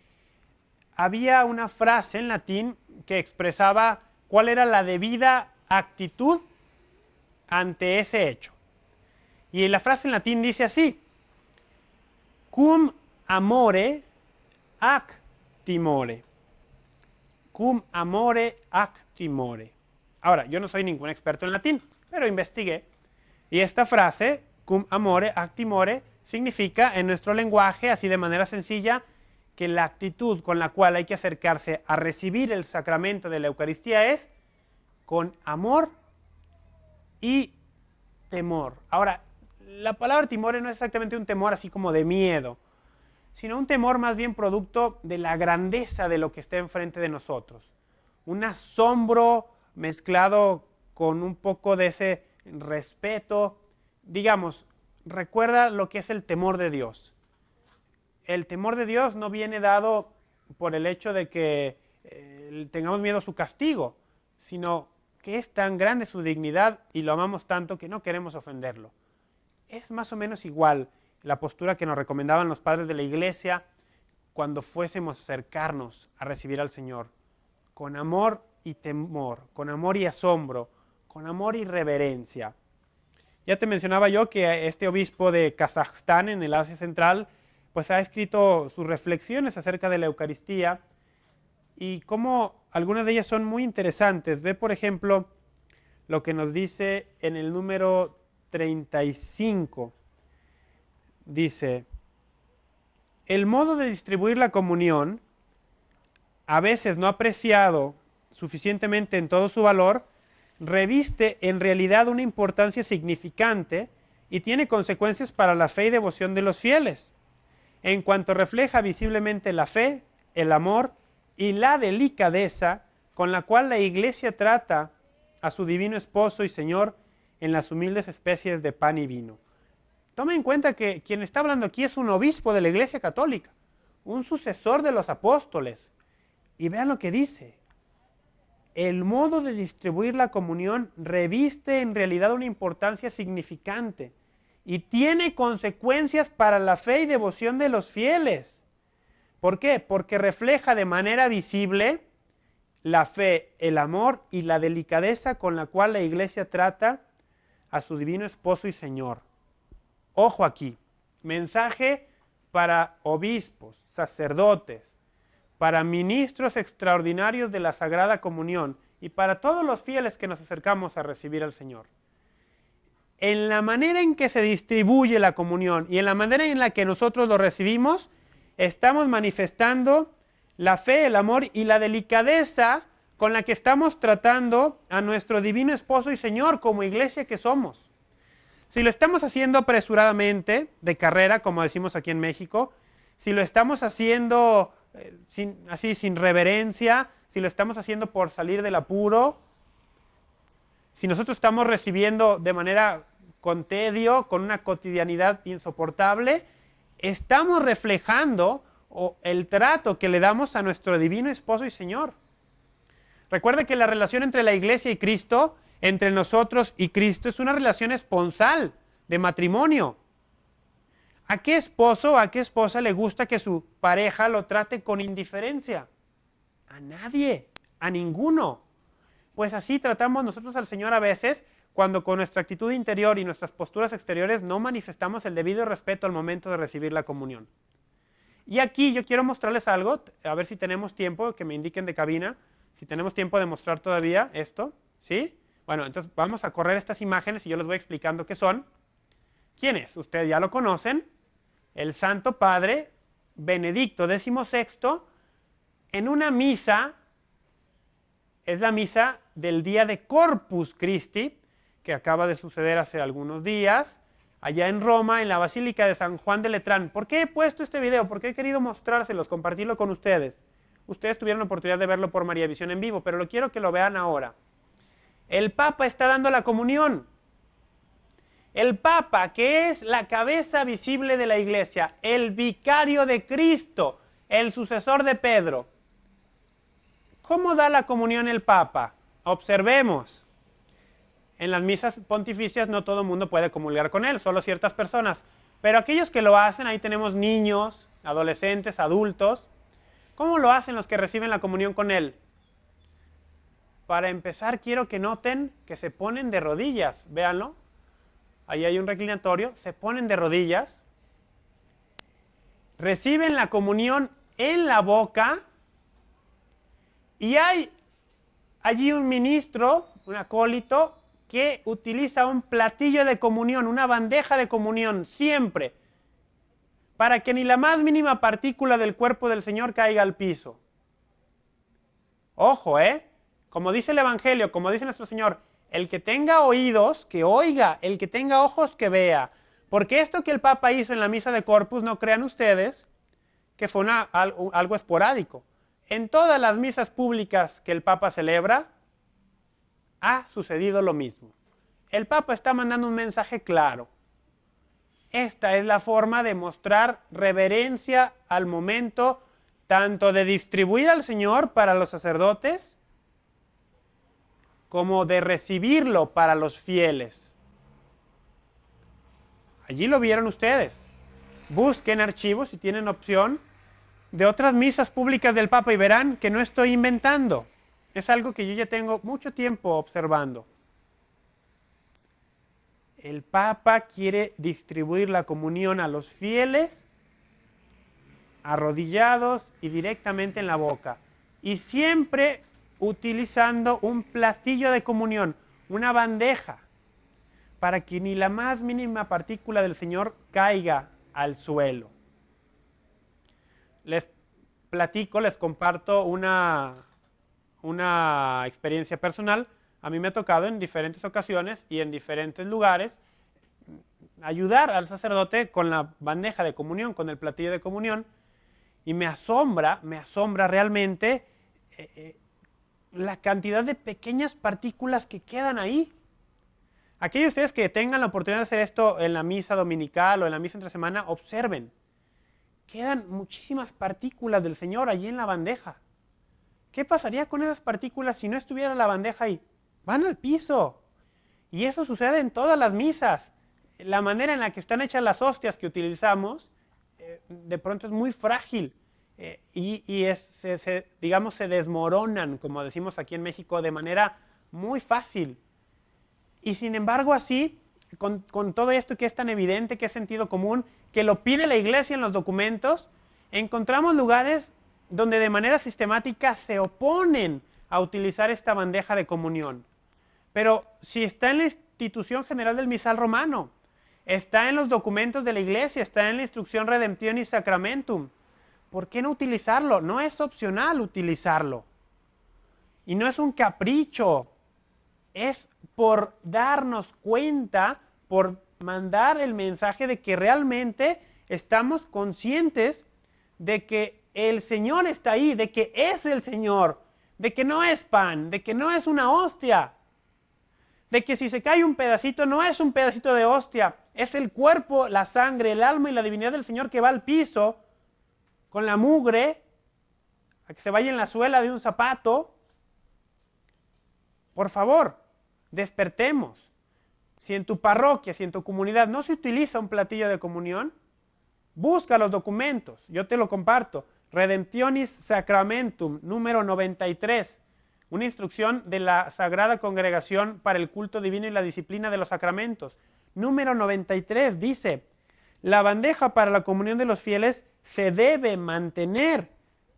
había una frase en latín que expresaba cuál era la debida actitud ante ese hecho. Y la frase en latín dice así: cum amore ac timore. Cum amore ac timore. Ahora, yo no soy ningún experto en latín, pero investigué. Y esta frase, cum amore ac timore, significa en nuestro lenguaje, así de manera sencilla, que la actitud con la cual hay que acercarse a recibir el sacramento de la Eucaristía es con amor y temor. Ahora, la palabra timore no es exactamente un temor así como de miedo, sino un temor más bien producto de la grandeza de lo que está enfrente de nosotros. Un asombro mezclado con un poco de ese respeto. Digamos, recuerda lo que es el temor de Dios. El temor de Dios no viene dado por el hecho de que tengamos miedo a su castigo, sino que es tan grande su dignidad y lo amamos tanto que no queremos ofenderlo. Es más o menos igual la postura que nos recomendaban los padres de la iglesia cuando fuésemos a acercarnos a recibir al Señor, con amor y temor, con amor y asombro, con amor y reverencia. Ya te mencionaba yo que este obispo de Kazajstán en el Asia Central pues ha escrito sus reflexiones acerca de la Eucaristía y cómo algunas de ellas son muy interesantes. Ve, por ejemplo, lo que nos dice en el número 35. Dice: el modo de distribuir la comunión, a veces no apreciado suficientemente en todo su valor, reviste en realidad una importancia significante y tiene consecuencias para la fe y devoción de los fieles, en cuanto refleja visiblemente la fe, el amor y la delicadeza con la cual la Iglesia trata a su divino esposo y Señor en las humildes especies de pan y vino. Tome en cuenta que quien está hablando aquí es un obispo de la Iglesia Católica, un sucesor de los apóstoles. Y vean lo que dice: el modo de distribuir la comunión reviste en realidad una importancia significante y tiene consecuencias para la fe y devoción de los fieles. ¿Por qué? Porque refleja de manera visible la fe, el amor y la delicadeza con la cual la iglesia trata a su divino esposo y Señor. Ojo aquí, mensaje para obispos, sacerdotes, para ministros extraordinarios de la Sagrada Comunión y para todos los fieles que nos acercamos a recibir al Señor. En la manera en que se distribuye la comunión y en la manera en la que nosotros lo recibimos, estamos manifestando la fe, el amor y la delicadeza con la que estamos tratando a nuestro divino esposo y Señor como iglesia que somos. Si lo estamos haciendo apresuradamente, de carrera, como decimos aquí en México, si lo estamos haciendo sin reverencia, si lo estamos haciendo por salir del apuro, si nosotros estamos recibiendo de manera con tedio, con una cotidianidad insoportable, estamos reflejando el trato que le damos a nuestro divino esposo y Señor. Recuerde que la relación entre la iglesia y Cristo, entre nosotros y Cristo, es una relación esponsal, de matrimonio. ¿A qué esposo o a qué esposa le gusta que su pareja lo trate con indiferencia? A nadie, a ninguno. Pues así tratamos nosotros al Señor a veces, cuando con nuestra actitud interior y nuestras posturas exteriores no manifestamos el debido respeto al momento de recibir la comunión. Y aquí yo quiero mostrarles algo, a ver si tenemos tiempo, que me indiquen de cabina, si tenemos tiempo de mostrar todavía esto, ¿sí? Bueno, entonces vamos a correr estas imágenes y yo les voy explicando qué son. ¿Quién es? Ustedes ya lo conocen, el Santo Padre Benedicto XVI, en una misa, es la misa del día de Corpus Christi, que acaba de suceder hace algunos días, allá en Roma, en la Basílica de San Juan de Letrán. ¿Por qué he puesto este video? Porque he querido mostrárselos, compartirlo con ustedes. Ustedes tuvieron la oportunidad de verlo por María Visión en vivo, pero lo quiero que lo vean ahora. El Papa está dando la comunión. El Papa, que es la cabeza visible de la Iglesia, el vicario de Cristo, el sucesor de Pedro. ¿Cómo da la comunión el Papa? Observemos. En las misas pontificias no todo el mundo puede comulgar con él, solo ciertas personas. Pero aquellos que lo hacen, ahí tenemos niños, adolescentes, adultos. ¿Cómo lo hacen los que reciben la comunión con él? Para empezar, quiero que noten que se ponen de rodillas. Véanlo. Ahí hay un reclinatorio. Se ponen de rodillas. Reciben la comunión en la boca. Y hay allí un ministro, un acólito, que utiliza un platillo de comunión, una bandeja de comunión, siempre, para que ni la más mínima partícula del cuerpo del Señor caiga al piso. Ojo, como dice el Evangelio, como dice nuestro Señor, el que tenga oídos, que oiga, el que tenga ojos, que vea. Porque esto que el Papa hizo en la misa de Corpus, no crean ustedes que fue algo esporádico. En todas las misas públicas que el Papa celebra, ha sucedido lo mismo. El Papa está mandando un mensaje claro. Esta es la forma de mostrar reverencia al momento, tanto de distribuir al Señor para los sacerdotes, como de recibirlo para los fieles. Allí lo vieron ustedes. Busquen archivos si tienen opción de otras misas públicas del Papa y verán que no estoy inventando. Es algo que yo ya tengo mucho tiempo observando. El Papa quiere distribuir la comunión a los fieles, arrodillados y directamente en la boca. Y siempre utilizando un platillo de comunión, una bandeja, para que ni la más mínima partícula del Señor caiga al suelo. Les platico, les comparto una experiencia personal. A mí me ha tocado en diferentes ocasiones y en diferentes lugares ayudar al sacerdote con la bandeja de comunión, con el platillo de comunión, y me asombra realmente la cantidad de pequeñas partículas que quedan ahí. Aquellos de ustedes que tengan la oportunidad de hacer esto en la misa dominical o en la misa entre semana, observen. Quedan muchísimas partículas del Señor allí en la bandeja. ¿Qué pasaría con esas partículas si no estuviera la bandeja ahí? Van al piso. Y eso sucede en todas las misas. la manera en la que están hechas las hostias que utilizamos, de pronto es muy frágil digamos, se desmoronan, como decimos aquí en México, de manera muy fácil. Y sin embargo, así, con todo esto que es tan evidente, que es sentido común, que lo pide la iglesia en los documentos, encontramos lugares donde de manera sistemática se oponen a utilizar esta bandeja de comunión. Pero si está en la institución general del misal romano, está en los documentos de la iglesia, está en la instrucción Redemptionis Sacramentum, ¿por qué no utilizarlo? No es opcional utilizarlo. Y no es un capricho, es por darnos cuenta, por mandar el mensaje de que realmente estamos conscientes de que el Señor está ahí, de que es el Señor, de que no es pan, de que no es una hostia, de que si se cae un pedacito no es un pedacito de hostia, es el cuerpo, la sangre, el alma y la divinidad del Señor que va al piso con la mugre, a que se vaya en la suela de un zapato. Por favor, despertemos. Si en tu parroquia, si en tu comunidad no se utiliza un platillo de comunión, busca los documentos, yo te lo comparto. Redemptionis Sacramentum, número 93, una instrucción de la Sagrada Congregación para el Culto Divino y la Disciplina de los Sacramentos. Número 93 dice, la bandeja para la comunión de los fieles se debe mantener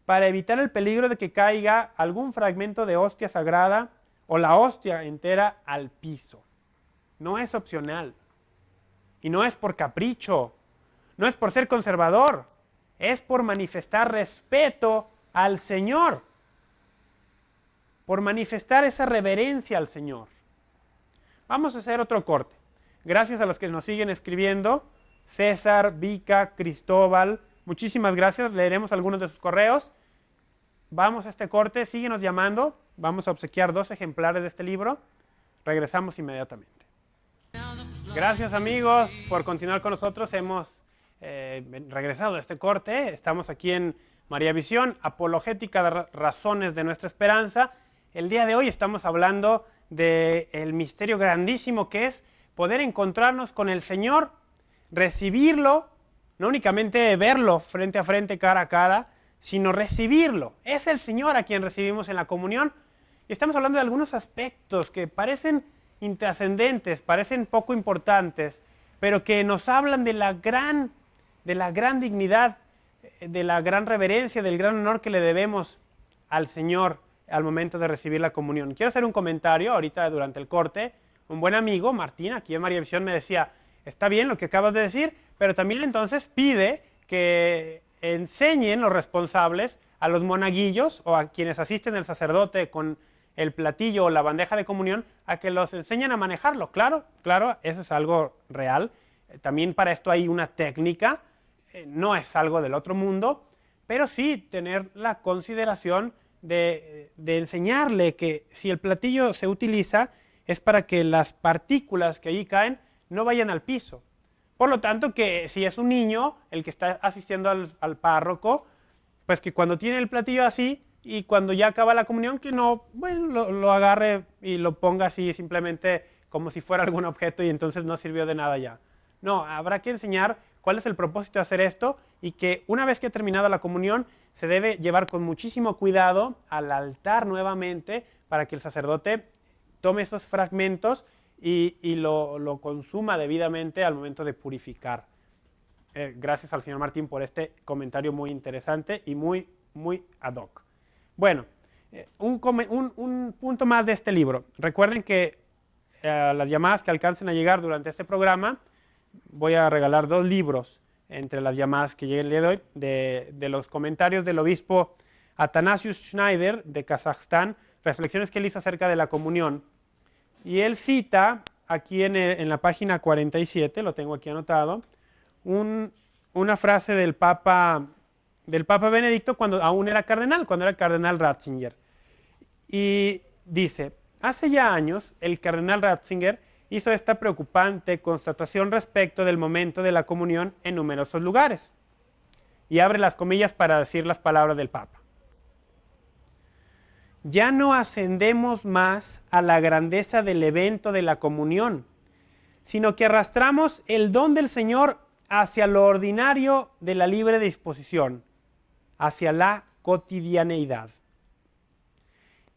para evitar el peligro de que caiga algún fragmento de hostia sagrada o la hostia entera al piso. No es opcional. Y no es por capricho. No es por ser conservador. Es por manifestar respeto al Señor. Por manifestar esa reverencia al Señor. Vamos a hacer otro corte. Gracias a los que nos siguen escribiendo. César, Vica, Cristóbal. Muchísimas gracias. Leeremos algunos de sus correos. Vamos a este corte. Síguenos llamando. Vamos a obsequiar 2 ejemplares de este libro. Regresamos inmediatamente. Gracias amigos por continuar con nosotros. Hemos regresado a este corte. Estamos aquí en María Visión, apologética de razones de nuestra esperanza. El día de hoy estamos hablando del misterio grandísimo que es poder encontrarnos con el Señor, recibirlo, no únicamente verlo frente a frente, cara a cara, sino recibirlo. Es el Señor a quien recibimos en la comunión. Y estamos hablando de algunos aspectos que parecen intrascendentes, parecen poco importantes, pero que nos hablan de la gran dignidad, de la gran reverencia, del gran honor que le debemos al Señor al momento de recibir la comunión. Quiero hacer un comentario ahorita durante el corte. Un buen amigo, Martín, aquí en María Visión, me decía, está bien lo que acabas de decir, pero también entonces pide que enseñen los responsables a los monaguillos o a quienes asisten al sacerdote con el platillo o la bandeja de comunión, a que los enseñen a manejarlo. Claro, eso es algo real. También para esto hay una técnica, no es algo del otro mundo, pero sí tener la consideración de enseñarle que si el platillo se utiliza es para que las partículas que allí caen no vayan al piso. Por lo tanto, que si es un niño el que está asistiendo al párroco, pues que cuando tiene el platillo así y cuando ya acaba la comunión, que no, bueno, lo agarre y lo ponga así simplemente como si fuera algún objeto y entonces no sirvió de nada ya. No, habrá que enseñar cuál es el propósito de hacer esto y que una vez que ha terminado la comunión se debe llevar con muchísimo cuidado al altar nuevamente para que el sacerdote tome esos fragmentos y lo consuma debidamente al momento de purificar. Gracias al señor Martín por este comentario muy interesante y muy ad hoc. Bueno, un punto más de este libro. Recuerden que las llamadas que alcancen a llegar durante este programa, voy a regalar 2 libros entre las llamadas que lleguen el día de hoy, de los comentarios del obispo Athanasius Schneider de Kazajstán, reflexiones que él hizo acerca de la comunión. Y él cita aquí en la página 47, lo tengo aquí anotado, una frase del Papa Benedicto cuando aún era cardenal, cuando era el cardenal Ratzinger. Y dice, hace ya años el cardenal Ratzinger hizo esta preocupante constatación respecto del momento de la comunión en numerosos lugares. Y abre las comillas para decir las palabras del Papa. Ya no ascendemos más a la grandeza del evento de la comunión, sino que arrastramos el don del Señor hacia lo ordinario de la libre disposición, hacia la cotidianeidad.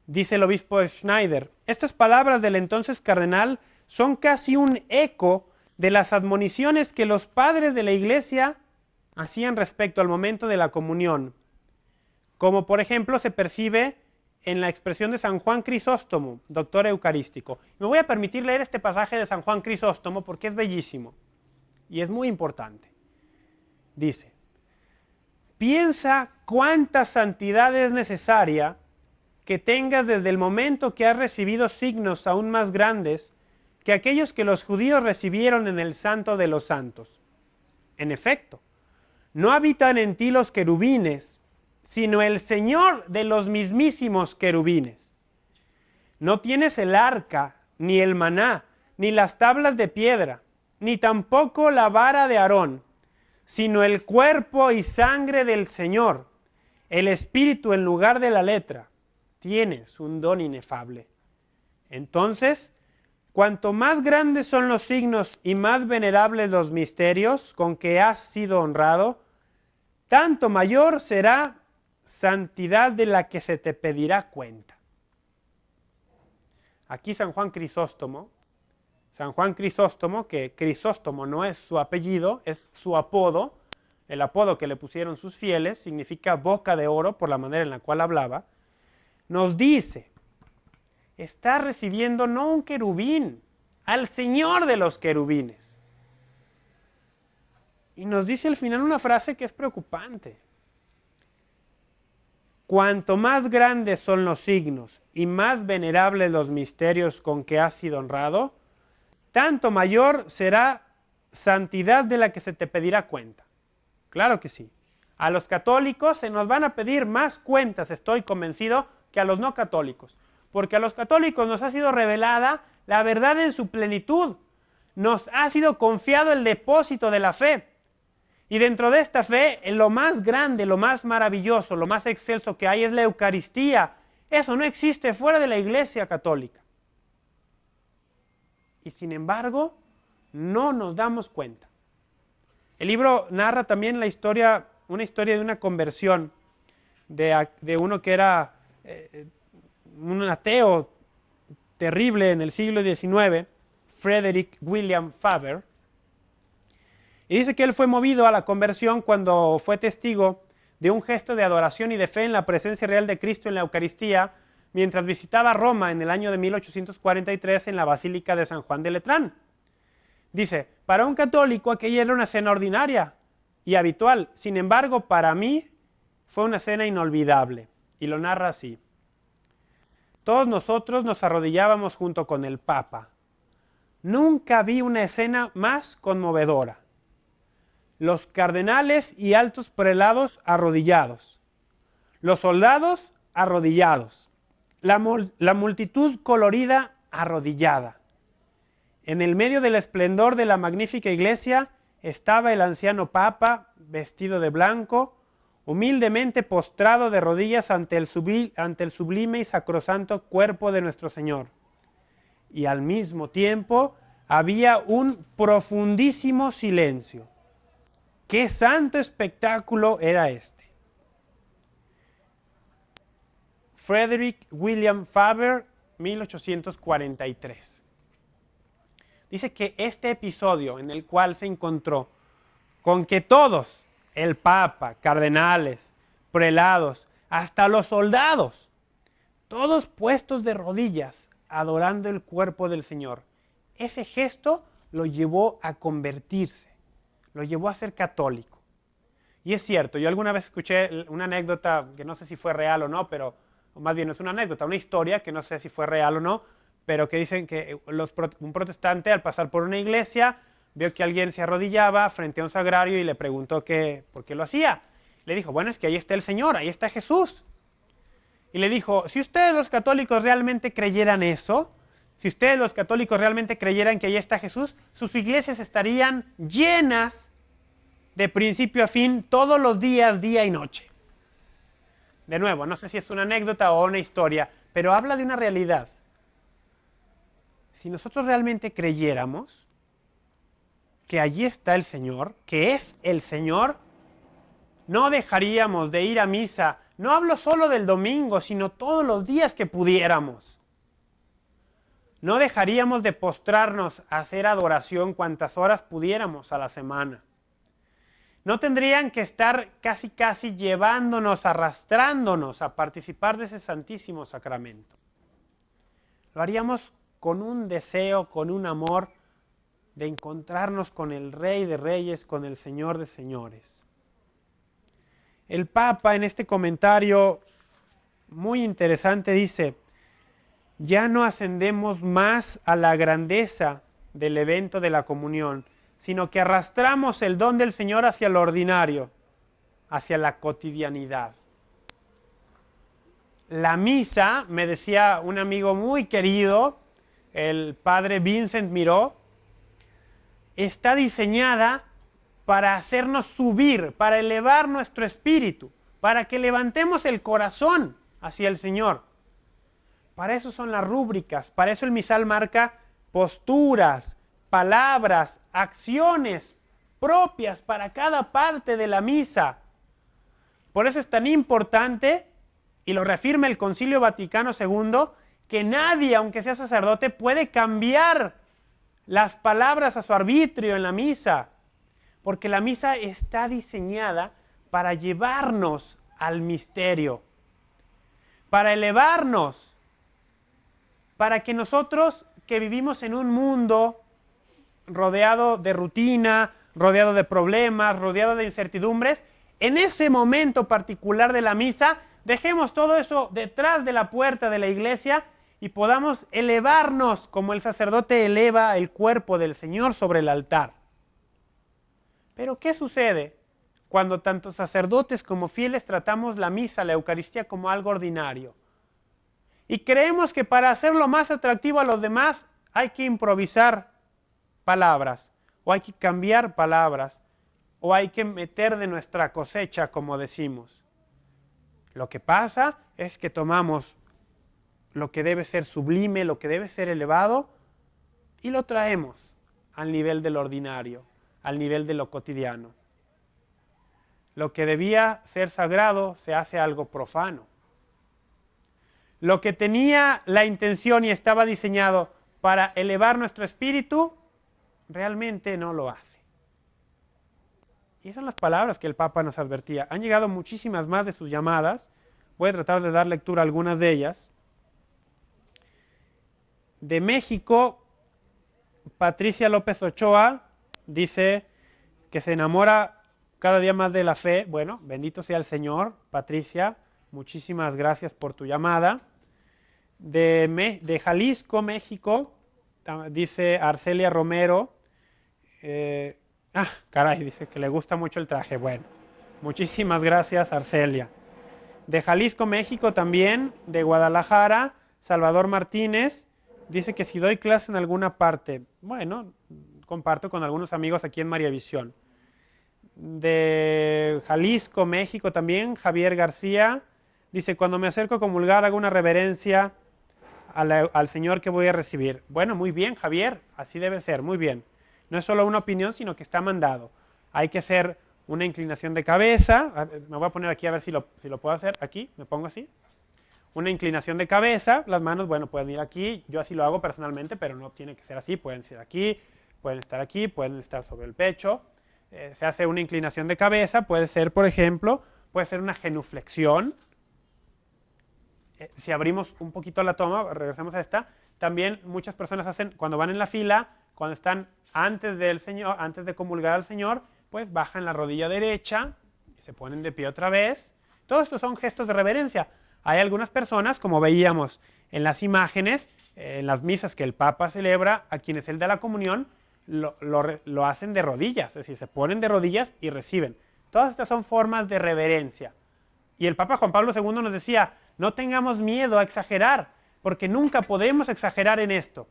Dice el obispo Schneider, estas palabras del entonces cardenal son casi un eco de las admoniciones que los padres de la Iglesia hacían respecto al momento de la comunión, como por ejemplo se percibe en la expresión de San Juan Crisóstomo, doctor eucarístico. Me voy a permitir leer este pasaje de San Juan Crisóstomo porque es bellísimo y es muy importante. Dice, piensa cuánta santidad es necesaria que tengas desde el momento que has recibido signos aún más grandes que aquellos que los judíos recibieron en el Santo de los Santos. En efecto, no habitan en ti los querubines, sino el Señor de los mismísimos querubines. No tienes el arca, ni el maná, ni las tablas de piedra, ni tampoco la vara de Aarón, sino el cuerpo y sangre del Señor, el Espíritu en lugar de la letra. Tienes un don inefable. Entonces, cuanto más grandes son los signos y más venerables los misterios con que has sido honrado, tanto mayor será santidad de la que se te pedirá cuenta. Aquí San Juan Crisóstomo, que Crisóstomo no es su apellido, es su apodo, el apodo que le pusieron sus fieles, significa boca de oro por la manera en la cual hablaba, nos dice, está recibiendo no un querubín, al Señor de los querubines. Y nos dice al final una frase que es preocupante. Cuanto más grandes son los signos y más venerables los misterios con que has sido honrado, tanto mayor será santidad de la que se te pedirá cuenta. Claro que sí. A los católicos se nos van a pedir más cuentas, estoy convencido, que a los no católicos. Porque a los católicos nos ha sido revelada la verdad en su plenitud. Nos ha sido confiado el depósito de la fe. Y dentro de esta fe, lo más grande, lo más maravilloso, lo más excelso que hay es la Eucaristía. Eso no existe fuera de la Iglesia católica. Y sin embargo, no nos damos cuenta. El libro narra también una historia de una conversión de uno que era un ateo terrible en el siglo XIX, Frederick William Faber. Y dice que él fue movido a la conversión cuando fue testigo de un gesto de adoración y de fe en la presencia real de Cristo en la Eucaristía mientras visitaba Roma en el año de 1843 en la Basílica de San Juan de Letrán. Dice, para un católico aquella era una cena ordinaria y habitual, sin embargo para mí fue una cena inolvidable. Y lo narra así. Todos nosotros nos arrodillábamos junto con el Papa. Nunca vi una escena más conmovedora. Los cardenales y altos prelados arrodillados, los soldados arrodillados, la multitud colorida arrodillada. En el medio del esplendor de la magnífica iglesia estaba el anciano Papa, vestido de blanco, humildemente postrado de rodillas ante el sublime y sacrosanto cuerpo de nuestro Señor. Y al mismo tiempo había un profundísimo silencio. ¡Qué santo espectáculo era este! Frederick William Faber, 1843. Dice que este episodio en el cual se encontró con que todos, el Papa, cardenales, prelados, hasta los soldados, todos puestos de rodillas, adorando el cuerpo del Señor, ese gesto lo llevó a convertirse. Lo llevó a ser católico. Y es cierto, yo alguna vez escuché una anécdota que no sé si fue real o no, pero más bien no es una anécdota, una historia que no sé si fue real o no, pero que dicen que un protestante al pasar por una iglesia vio que alguien se arrodillaba frente a un sagrario y le preguntó por qué lo hacía. Le dijo, bueno, es que ahí está el Señor, ahí está Jesús. Y le dijo, si ustedes los católicos realmente creyeran eso, si ustedes los católicos realmente creyeran que ahí está Jesús, sus iglesias estarían llenas de principio a fin todos los días, día y noche. De nuevo, no sé si es una anécdota o una historia, pero habla de una realidad. Si nosotros realmente creyéramos que allí está el Señor, que es el Señor, no dejaríamos de ir a misa. No hablo solo del domingo, sino todos los días que pudiéramos. No dejaríamos de postrarnos a hacer adoración cuantas horas pudiéramos a la semana. No tendrían que estar casi llevándonos, arrastrándonos a participar de ese santísimo sacramento. Lo haríamos con un deseo, con un amor de encontrarnos con el Rey de Reyes, con el Señor de Señores. El Papa en este comentario muy interesante dice: ya no ascendemos más a la grandeza del evento de la comunión, sino que arrastramos el don del Señor hacia lo ordinario, hacia la cotidianidad. La misa, me decía un amigo muy querido, el padre Vincent Miró, está diseñada para hacernos subir, para elevar nuestro espíritu, para que levantemos el corazón hacia el Señor. Para eso son las rúbricas, para eso el misal marca posturas, palabras, acciones propias para cada parte de la misa. Por eso es tan importante, y lo reafirma el Concilio Vaticano II, que nadie, aunque sea sacerdote, puede cambiar las palabras a su arbitrio en la misa, porque la misa está diseñada para llevarnos al misterio, para elevarnos, para que nosotros que vivimos en un mundo rodeado de rutina, rodeado de problemas, rodeado de incertidumbres, en ese momento particular de la misa, dejemos todo eso detrás de la puerta de la iglesia y podamos elevarnos como el sacerdote eleva el cuerpo del Señor sobre el altar. Pero ¿qué sucede cuando tanto sacerdotes como fieles tratamos la misa, la Eucaristía, como algo ordinario? Y creemos que para hacerlo más atractivo a los demás hay que improvisar palabras, o hay que cambiar palabras, o hay que meter de nuestra cosecha, como decimos. Lo que pasa es que tomamos lo que debe ser sublime, lo que debe ser elevado, y lo traemos al nivel del ordinario, al nivel de lo cotidiano. Lo que debía ser sagrado se hace algo profano. Lo que tenía la intención y estaba diseñado para elevar nuestro espíritu, realmente no lo hace. Y esas son las palabras que el Papa nos advertía. Han llegado muchísimas más de sus llamadas. Voy a tratar de dar lectura a algunas de ellas. De México, Patricia López Ochoa dice que se enamora cada día más de la fe. Bueno, bendito sea el Señor. Patricia, muchísimas gracias por tu llamada. De Jalisco, México, dice Arcelia Romero. Caray, dice que le gusta mucho el traje. Bueno, muchísimas gracias, Arcelia. De Jalisco, México también, de Guadalajara, Salvador Martínez, dice que si doy clase en alguna parte, bueno, comparto con algunos amigos aquí en María Visión. De Jalisco, México también, Javier García, dice, cuando me acerco a comulgar hago una reverencia al Señor que voy a recibir. Bueno, muy bien, Javier, así debe ser, muy bien. No es solo una opinión, sino que está mandado. Hay que hacer una inclinación de cabeza. Me voy a poner aquí a ver si lo puedo hacer. Aquí, me pongo así. Una inclinación de cabeza. Las manos, bueno, pueden ir aquí. Yo así lo hago personalmente, pero no tiene que ser así. Pueden ser aquí, pueden estar sobre el pecho. Se hace una inclinación de cabeza. Puede ser, por ejemplo, puede ser una genuflexión. Si abrimos un poquito la toma, regresamos a esta, también muchas personas hacen, cuando van en la fila, cuando están antes del Señor, antes de comulgar al Señor, pues bajan la rodilla derecha y se ponen de pie otra vez. Todos estos son gestos de reverencia. Hay algunas personas, como veíamos en las imágenes, en las misas que el Papa celebra, a quienes él da la comunión, lo hacen de rodillas, es decir, se ponen de rodillas y reciben. Todas estas son formas de reverencia. Y el Papa Juan Pablo II nos decía, no tengamos miedo a exagerar, porque nunca podremos exagerar en esto.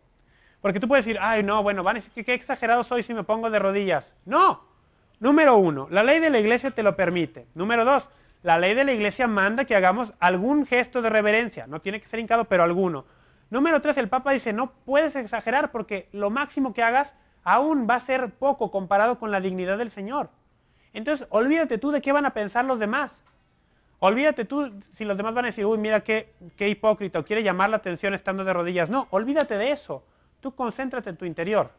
Porque tú puedes decir, ay, no, bueno, van a decir que qué exagerado soy si me pongo de rodillas. No. Número 1, la ley de la iglesia te lo permite. Número 2, la ley de la iglesia manda que hagamos algún gesto de reverencia. No tiene que ser hincado, pero alguno. Número 3, el Papa dice, no puedes exagerar porque lo máximo que hagas aún va a ser poco comparado con la dignidad del Señor. Entonces, olvídate tú de qué van a pensar los demás. Olvídate tú si los demás van a decir, uy, mira qué hipócrita, o quiere llamar la atención estando de rodillas. No, olvídate de eso. Tú concéntrate en tu interior.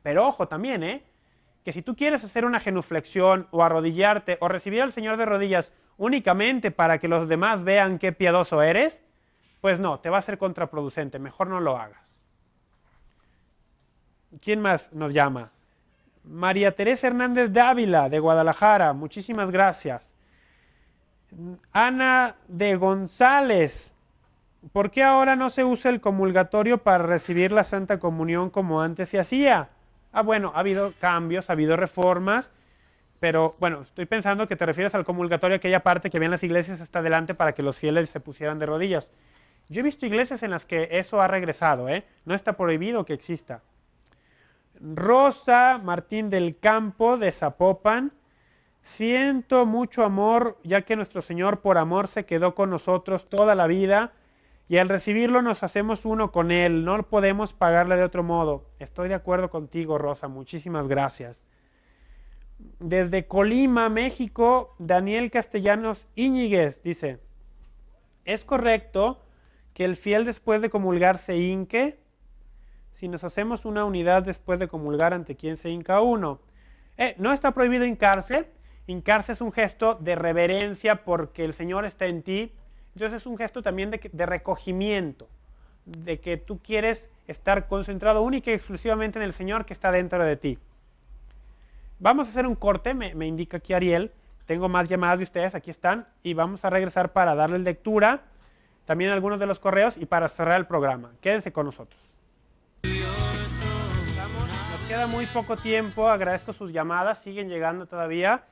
Pero ojo también, que si tú quieres hacer una genuflexión o arrodillarte o recibir al Señor de rodillas únicamente para que los demás vean qué piadoso eres, pues no, te va a ser contraproducente. Mejor no lo hagas. ¿Quién más nos llama? María Teresa Hernández Dávila, de Guadalajara. Muchísimas gracias. Ana de González. ¿Por qué ahora no se usa el comulgatorio para recibir la Santa Comunión como antes se hacía? Bueno, ha habido cambios, ha habido reformas, pero bueno, estoy pensando que te refieres al comulgatorio, aquella parte que había en las iglesias hasta adelante para que los fieles se pusieran de rodillas. Yo he visto iglesias en las que eso ha regresado, no está prohibido que exista. Rosa Martín del Campo, de Zapopan. Siento mucho amor, ya que nuestro Señor por amor se quedó con nosotros toda la vida y al recibirlo nos hacemos uno con Él, no podemos pagarle de otro modo. Estoy de acuerdo contigo, Rosa, muchísimas gracias. Desde Colima, México, Daniel Castellanos Íñiguez dice, ¿es correcto que el fiel después de comulgar se hinque? Si nos hacemos una unidad después de comulgar, ¿ante quién se hinca uno? No está prohibido hincarse. Hincarse es un gesto de reverencia porque el Señor está en ti. Entonces es un gesto también de recogimiento, de que tú quieres estar concentrado única y exclusivamente en el Señor que está dentro de ti. Vamos a hacer un corte, me indica aquí Ariel. Tengo más llamadas de ustedes, aquí están, y vamos a regresar para darles lectura, también algunos de los correos y para cerrar el programa. Quédense con nosotros. Nos queda muy poco tiempo, agradezco sus llamadas, siguen llegando todavía.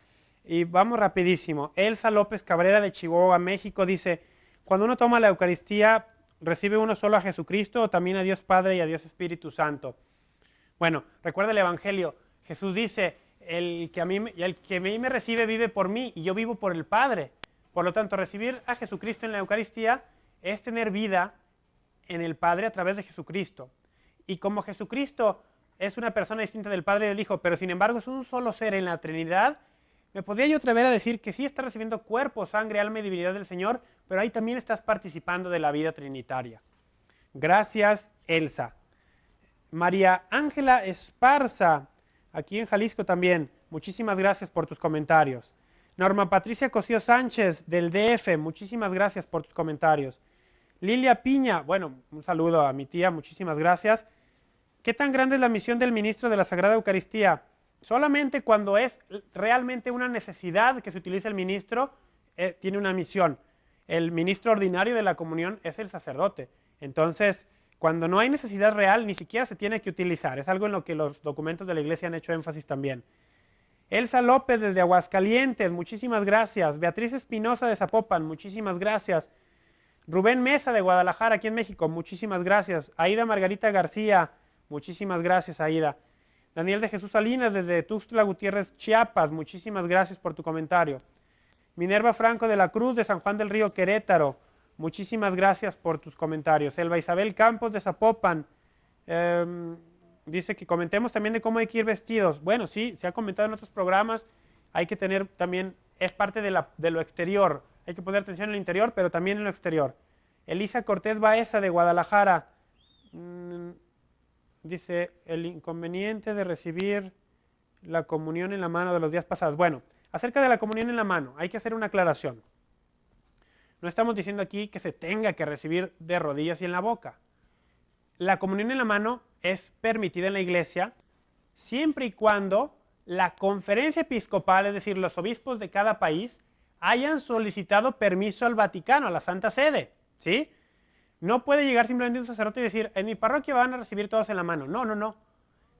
Y vamos rapidísimo. Elsa López Cabrera de Chihuahua, México, dice, cuando uno toma la Eucaristía, ¿recibe uno solo a Jesucristo o también a Dios Padre y a Dios Espíritu Santo? Bueno, recuerda el Evangelio. Jesús dice, el que a mí me recibe vive por mí y yo vivo por el Padre. Por lo tanto, recibir a Jesucristo en la Eucaristía es tener vida en el Padre a través de Jesucristo. Y como Jesucristo es una persona distinta del Padre y del Hijo, pero sin embargo es un solo ser en la Trinidad, me podría yo atrever a decir que sí estás recibiendo cuerpo, sangre, alma y divinidad del Señor, pero ahí también estás participando de la vida trinitaria. Gracias, Elsa. María Ángela Esparza, aquí en Jalisco también. Muchísimas gracias por tus comentarios. Norma Patricia Cosío Sánchez, del DF, muchísimas gracias por tus comentarios. Lilia Piña, bueno, un saludo a mi tía, muchísimas gracias. ¿Qué tan grande es la misión del ministro de la Sagrada Eucaristía? Solamente cuando es realmente una necesidad que se utilice el ministro, tiene una misión. El ministro ordinario de la comunión es el sacerdote. Entonces, cuando no hay necesidad real, ni siquiera se tiene que utilizar. Es algo en lo que los documentos de la Iglesia han hecho énfasis también. Elsa López desde Aguascalientes, muchísimas gracias. Beatriz Espinosa de Zapopan, muchísimas gracias. Rubén Mesa de Guadalajara, aquí en México, muchísimas gracias. Aida Margarita García, muchísimas gracias, Aida. Daniel de Jesús Salinas, desde Tuxtla Gutiérrez, Chiapas, muchísimas gracias por tu comentario. Minerva Franco de la Cruz, de San Juan del Río, Querétaro, muchísimas gracias por tus comentarios. Elba Isabel Campos de Zapopan, dice que comentemos también de cómo hay que ir vestidos. Bueno, sí, se ha comentado en otros programas, hay que tener también, es parte de lo exterior, hay que poner atención en lo interior, pero también en lo exterior. Elisa Cortés Baeza de Guadalajara, dice, el inconveniente de recibir la comunión en la mano de los días pasados. Bueno, acerca de la comunión en la mano, hay que hacer una aclaración. No estamos diciendo aquí que se tenga que recibir de rodillas y en la boca. La comunión en la mano es permitida en la iglesia siempre y cuando la conferencia episcopal, es decir, los obispos de cada país, hayan solicitado permiso al Vaticano, a la Santa Sede, ¿sí? No puede llegar simplemente un sacerdote y decir, en mi parroquia van a recibir todos en la mano. No, no, no.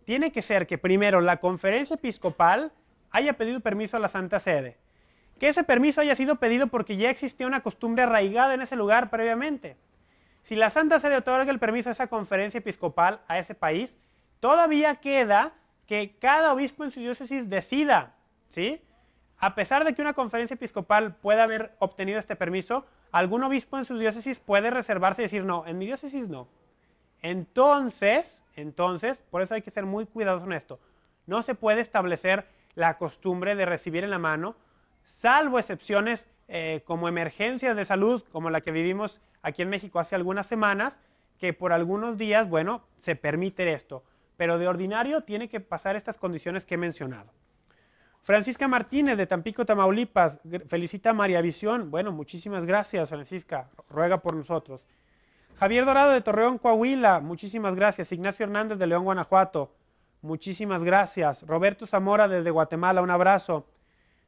Tiene que ser que primero la conferencia episcopal haya pedido permiso a la Santa Sede. Que ese permiso haya sido pedido porque ya existía una costumbre arraigada en ese lugar previamente. Si la Santa Sede otorga el permiso a esa conferencia episcopal, a ese país, todavía queda que cada obispo en su diócesis decida, ¿sí? A pesar de que una conferencia episcopal pueda haber obtenido este permiso, algún obispo en su diócesis puede reservarse y decir, no, en mi diócesis no. Entonces Entonces, por eso hay que ser muy cuidadosos en esto. No se puede establecer la costumbre de recibir en la mano, salvo excepciones como emergencias de salud, como la que vivimos aquí en México hace algunas semanas, que por algunos días, bueno, se permite esto. Pero de ordinario tiene que pasar estas condiciones que he mencionado. Francisca Martínez de Tampico, Tamaulipas, felicita a María Visión. Bueno, muchísimas gracias, Francisca, ruega por nosotros. Javier Dorado de Torreón, Coahuila, muchísimas gracias. Ignacio Hernández de León, Guanajuato, muchísimas gracias. Roberto Zamora desde Guatemala, un abrazo.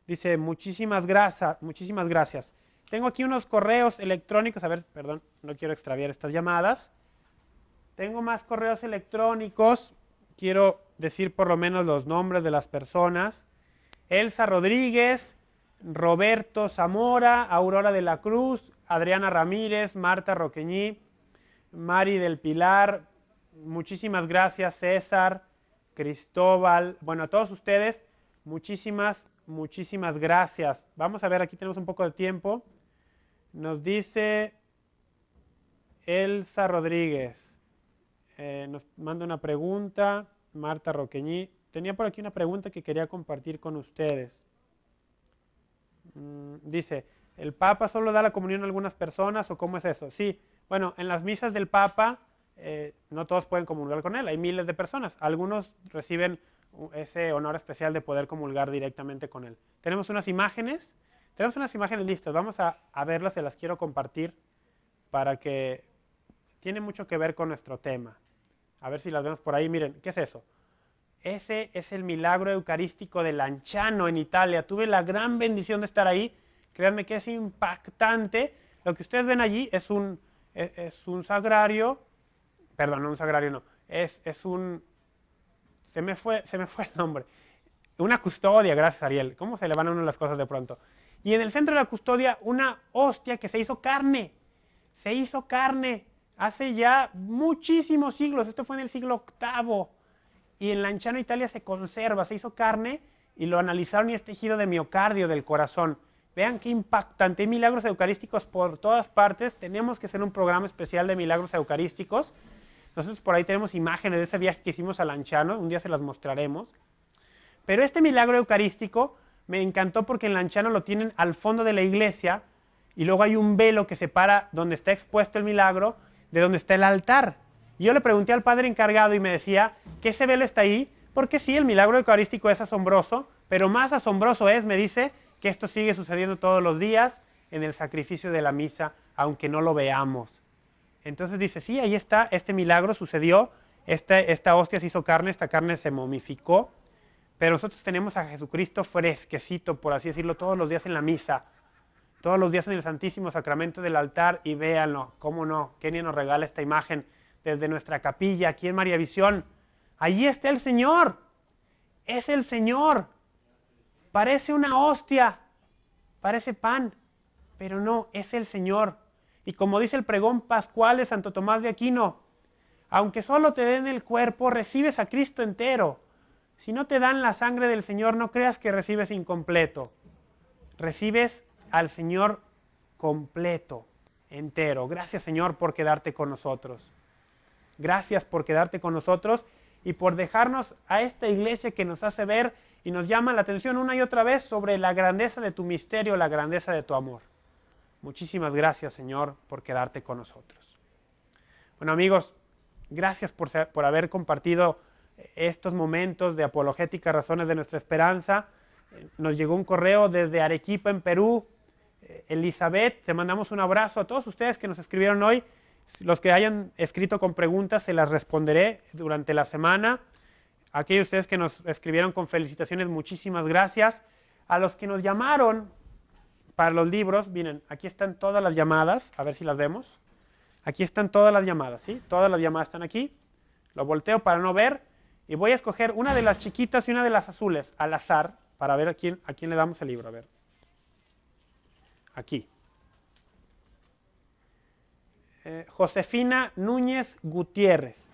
Dice, muchísimas gracias. Tengo aquí unos correos electrónicos, a ver, perdón, no quiero extraviar estas llamadas. Tengo más correos electrónicos, quiero decir por lo menos los nombres de las personas. Elsa Rodríguez, Roberto Zamora, Aurora de la Cruz, Adriana Ramírez, Marta Roqueñí, Mari del Pilar, muchísimas gracias, César, Cristóbal, bueno, a todos ustedes, muchísimas gracias. Vamos a ver, aquí tenemos un poco de tiempo. Nos dice Elsa Rodríguez, nos manda una pregunta, Marta Roqueñí. Tenía por aquí una pregunta que quería compartir con ustedes. Dice, ¿el Papa solo da la comunión a algunas personas o cómo es eso? Sí, bueno, en las misas del Papa no todos pueden comulgar con él, hay miles de personas. Algunos reciben ese honor especial de poder comulgar directamente con él. Tenemos unas imágenes listas, vamos a verlas, se las quiero compartir para que tiene mucho que ver con nuestro tema. A ver si las vemos por ahí, miren, ¿qué es eso? Ese es el milagro eucarístico de Lanciano en Italia. Tuve la gran bendición de estar ahí. Créanme que es impactante. Lo que ustedes ven allí es un sagrario. Perdón, no un sagrario, no. Se me fue el nombre. Una custodia, gracias Ariel. ¿Cómo se le van a uno las cosas de pronto? Y en el centro de la custodia, una hostia que se hizo carne. Se hizo carne hace ya muchísimos siglos. Esto fue en el siglo VIII. Y en Lanciano, Italia, se conserva, se hizo carne y lo analizaron y es tejido de miocardio del corazón. Vean qué impactante, hay milagros eucarísticos por todas partes. Tenemos que hacer un programa especial de milagros eucarísticos. Nosotros por ahí tenemos imágenes de ese viaje que hicimos a Lanciano, un día se las mostraremos. Pero este milagro eucarístico me encantó porque en Lanciano lo tienen al fondo de la iglesia y luego hay un velo que separa donde está expuesto el milagro de donde está el altar. Y yo le pregunté al padre encargado y me decía que ese velo está ahí, porque sí, el milagro eucarístico es asombroso, pero más asombroso es, me dice, que esto sigue sucediendo todos los días en el sacrificio de la misa, aunque no lo veamos. Entonces dice, sí, ahí está, este milagro sucedió, esta hostia se hizo carne, esta carne se momificó, pero nosotros tenemos a Jesucristo fresquecito, por así decirlo, todos los días en la misa, todos los días en el Santísimo Sacramento del altar, y véanlo, cómo no, Kenia nos regala esta imagen desde nuestra capilla, aquí en María Visión. Allí está el Señor, es el Señor. Parece una hostia, parece pan, pero no, es el Señor. Y como dice el pregón pascual de Santo Tomás de Aquino, aunque solo te den el cuerpo, recibes a Cristo entero. Si no te dan la sangre del Señor, no creas que recibes incompleto. Recibes al Señor completo, entero. Gracias, Señor, por quedarte con nosotros. Gracias por quedarte con nosotros y por dejarnos a esta iglesia que nos hace ver y nos llama la atención una y otra vez sobre la grandeza de tu misterio, la grandeza de tu amor. Muchísimas gracias, Señor, por quedarte con nosotros. Bueno, amigos, gracias por haber compartido estos momentos de apologética, razones de nuestra esperanza. Nos llegó un correo desde Arequipa, en Perú. Elizabeth, te mandamos un abrazo a todos ustedes que nos escribieron hoy. Los que hayan escrito con preguntas se las responderé durante la semana. Aquellos de ustedes que nos escribieron con felicitaciones, muchísimas gracias. A los que nos llamaron para los libros, miren, aquí están todas las llamadas, a ver si las vemos. Aquí están todas las llamadas, ¿sí? Todas las llamadas están aquí. Lo volteo para no ver y voy a escoger una de las chiquitas y una de las azules al azar para ver a quién le damos el libro. A ver. Aquí. Josefina Núñez Gutiérrez.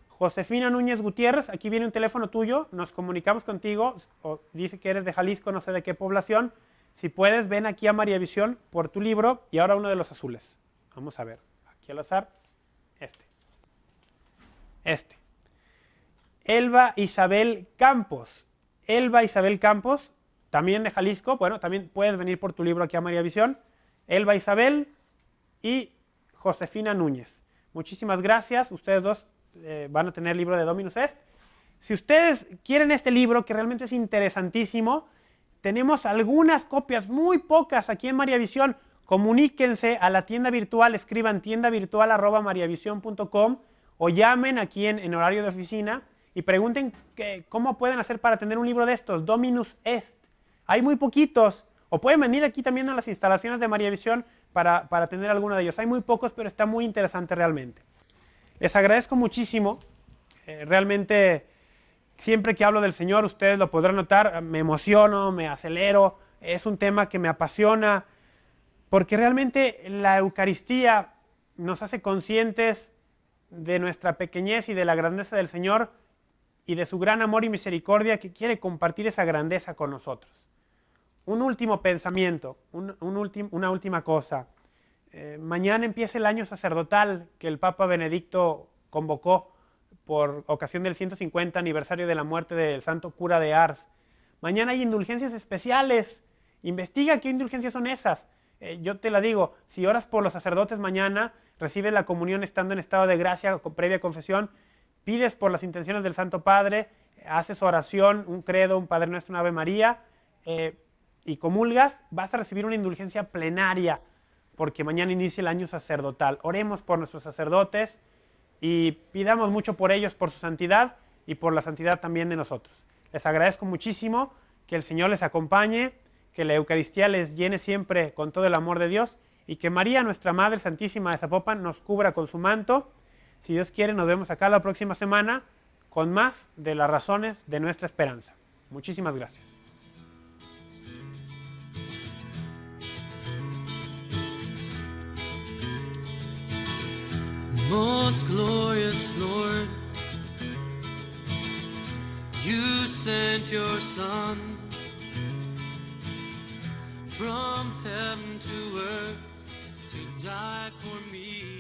Josefina Núñez Gutiérrez, aquí viene un teléfono tuyo, nos comunicamos contigo, o dice que eres de Jalisco, no sé de qué población. Si puedes, ven aquí a María Visión por tu libro y ahora uno de los azules. Vamos a ver, aquí al azar, este. Elba Isabel Campos. Elba Isabel Campos, también de Jalisco. Bueno, también puedes venir por tu libro aquí a María Visión. Elba Isabel y Josefina Núñez. Muchísimas gracias. Ustedes dos van a tener el libro de Dominus Est. Si ustedes quieren este libro, que realmente es interesantísimo, tenemos algunas copias, muy pocas, aquí en María Visión. Comuníquense a la tienda virtual, escriban tiendavirtual@mariavision.com o llamen aquí en horario de oficina y pregunten cómo pueden hacer para tener un libro de estos, Dominus Est. Hay muy poquitos, o pueden venir aquí también a las instalaciones de María Visión para tener alguno de ellos. Hay muy pocos, pero está muy interesante realmente. Les agradezco muchísimo, realmente siempre que hablo del Señor, ustedes lo podrán notar, me emociono, me acelero, es un tema que me apasiona, porque realmente la Eucaristía nos hace conscientes de nuestra pequeñez y de la grandeza del Señor y de su gran amor y misericordia que quiere compartir esa grandeza con nosotros. Un último pensamiento, una última cosa. Mañana empieza el año sacerdotal que el Papa Benedicto convocó por ocasión del 150 aniversario de la muerte del santo cura de Ars. Mañana hay indulgencias especiales. Investiga qué indulgencias son esas. Yo te la digo, si oras por los sacerdotes mañana, recibes la comunión estando en estado de gracia con previa confesión, pides por las intenciones del Santo Padre, haces oración, un credo, un Padre Nuestro, un Ave María, y comulgas, vas a recibir una indulgencia plenaria, porque mañana inicia el año sacerdotal. Oremos por nuestros sacerdotes y pidamos mucho por ellos, por su santidad y por la santidad también de nosotros. Les agradezco muchísimo, que el Señor les acompañe, que la Eucaristía les llene siempre con todo el amor de Dios y que María, nuestra Madre Santísima de Zapopan, nos cubra con su manto. Si Dios quiere, nos vemos acá la próxima semana con más de las razones de nuestra esperanza. Muchísimas gracias. Most glorious Lord, you sent your Son from heaven to earth to die for me.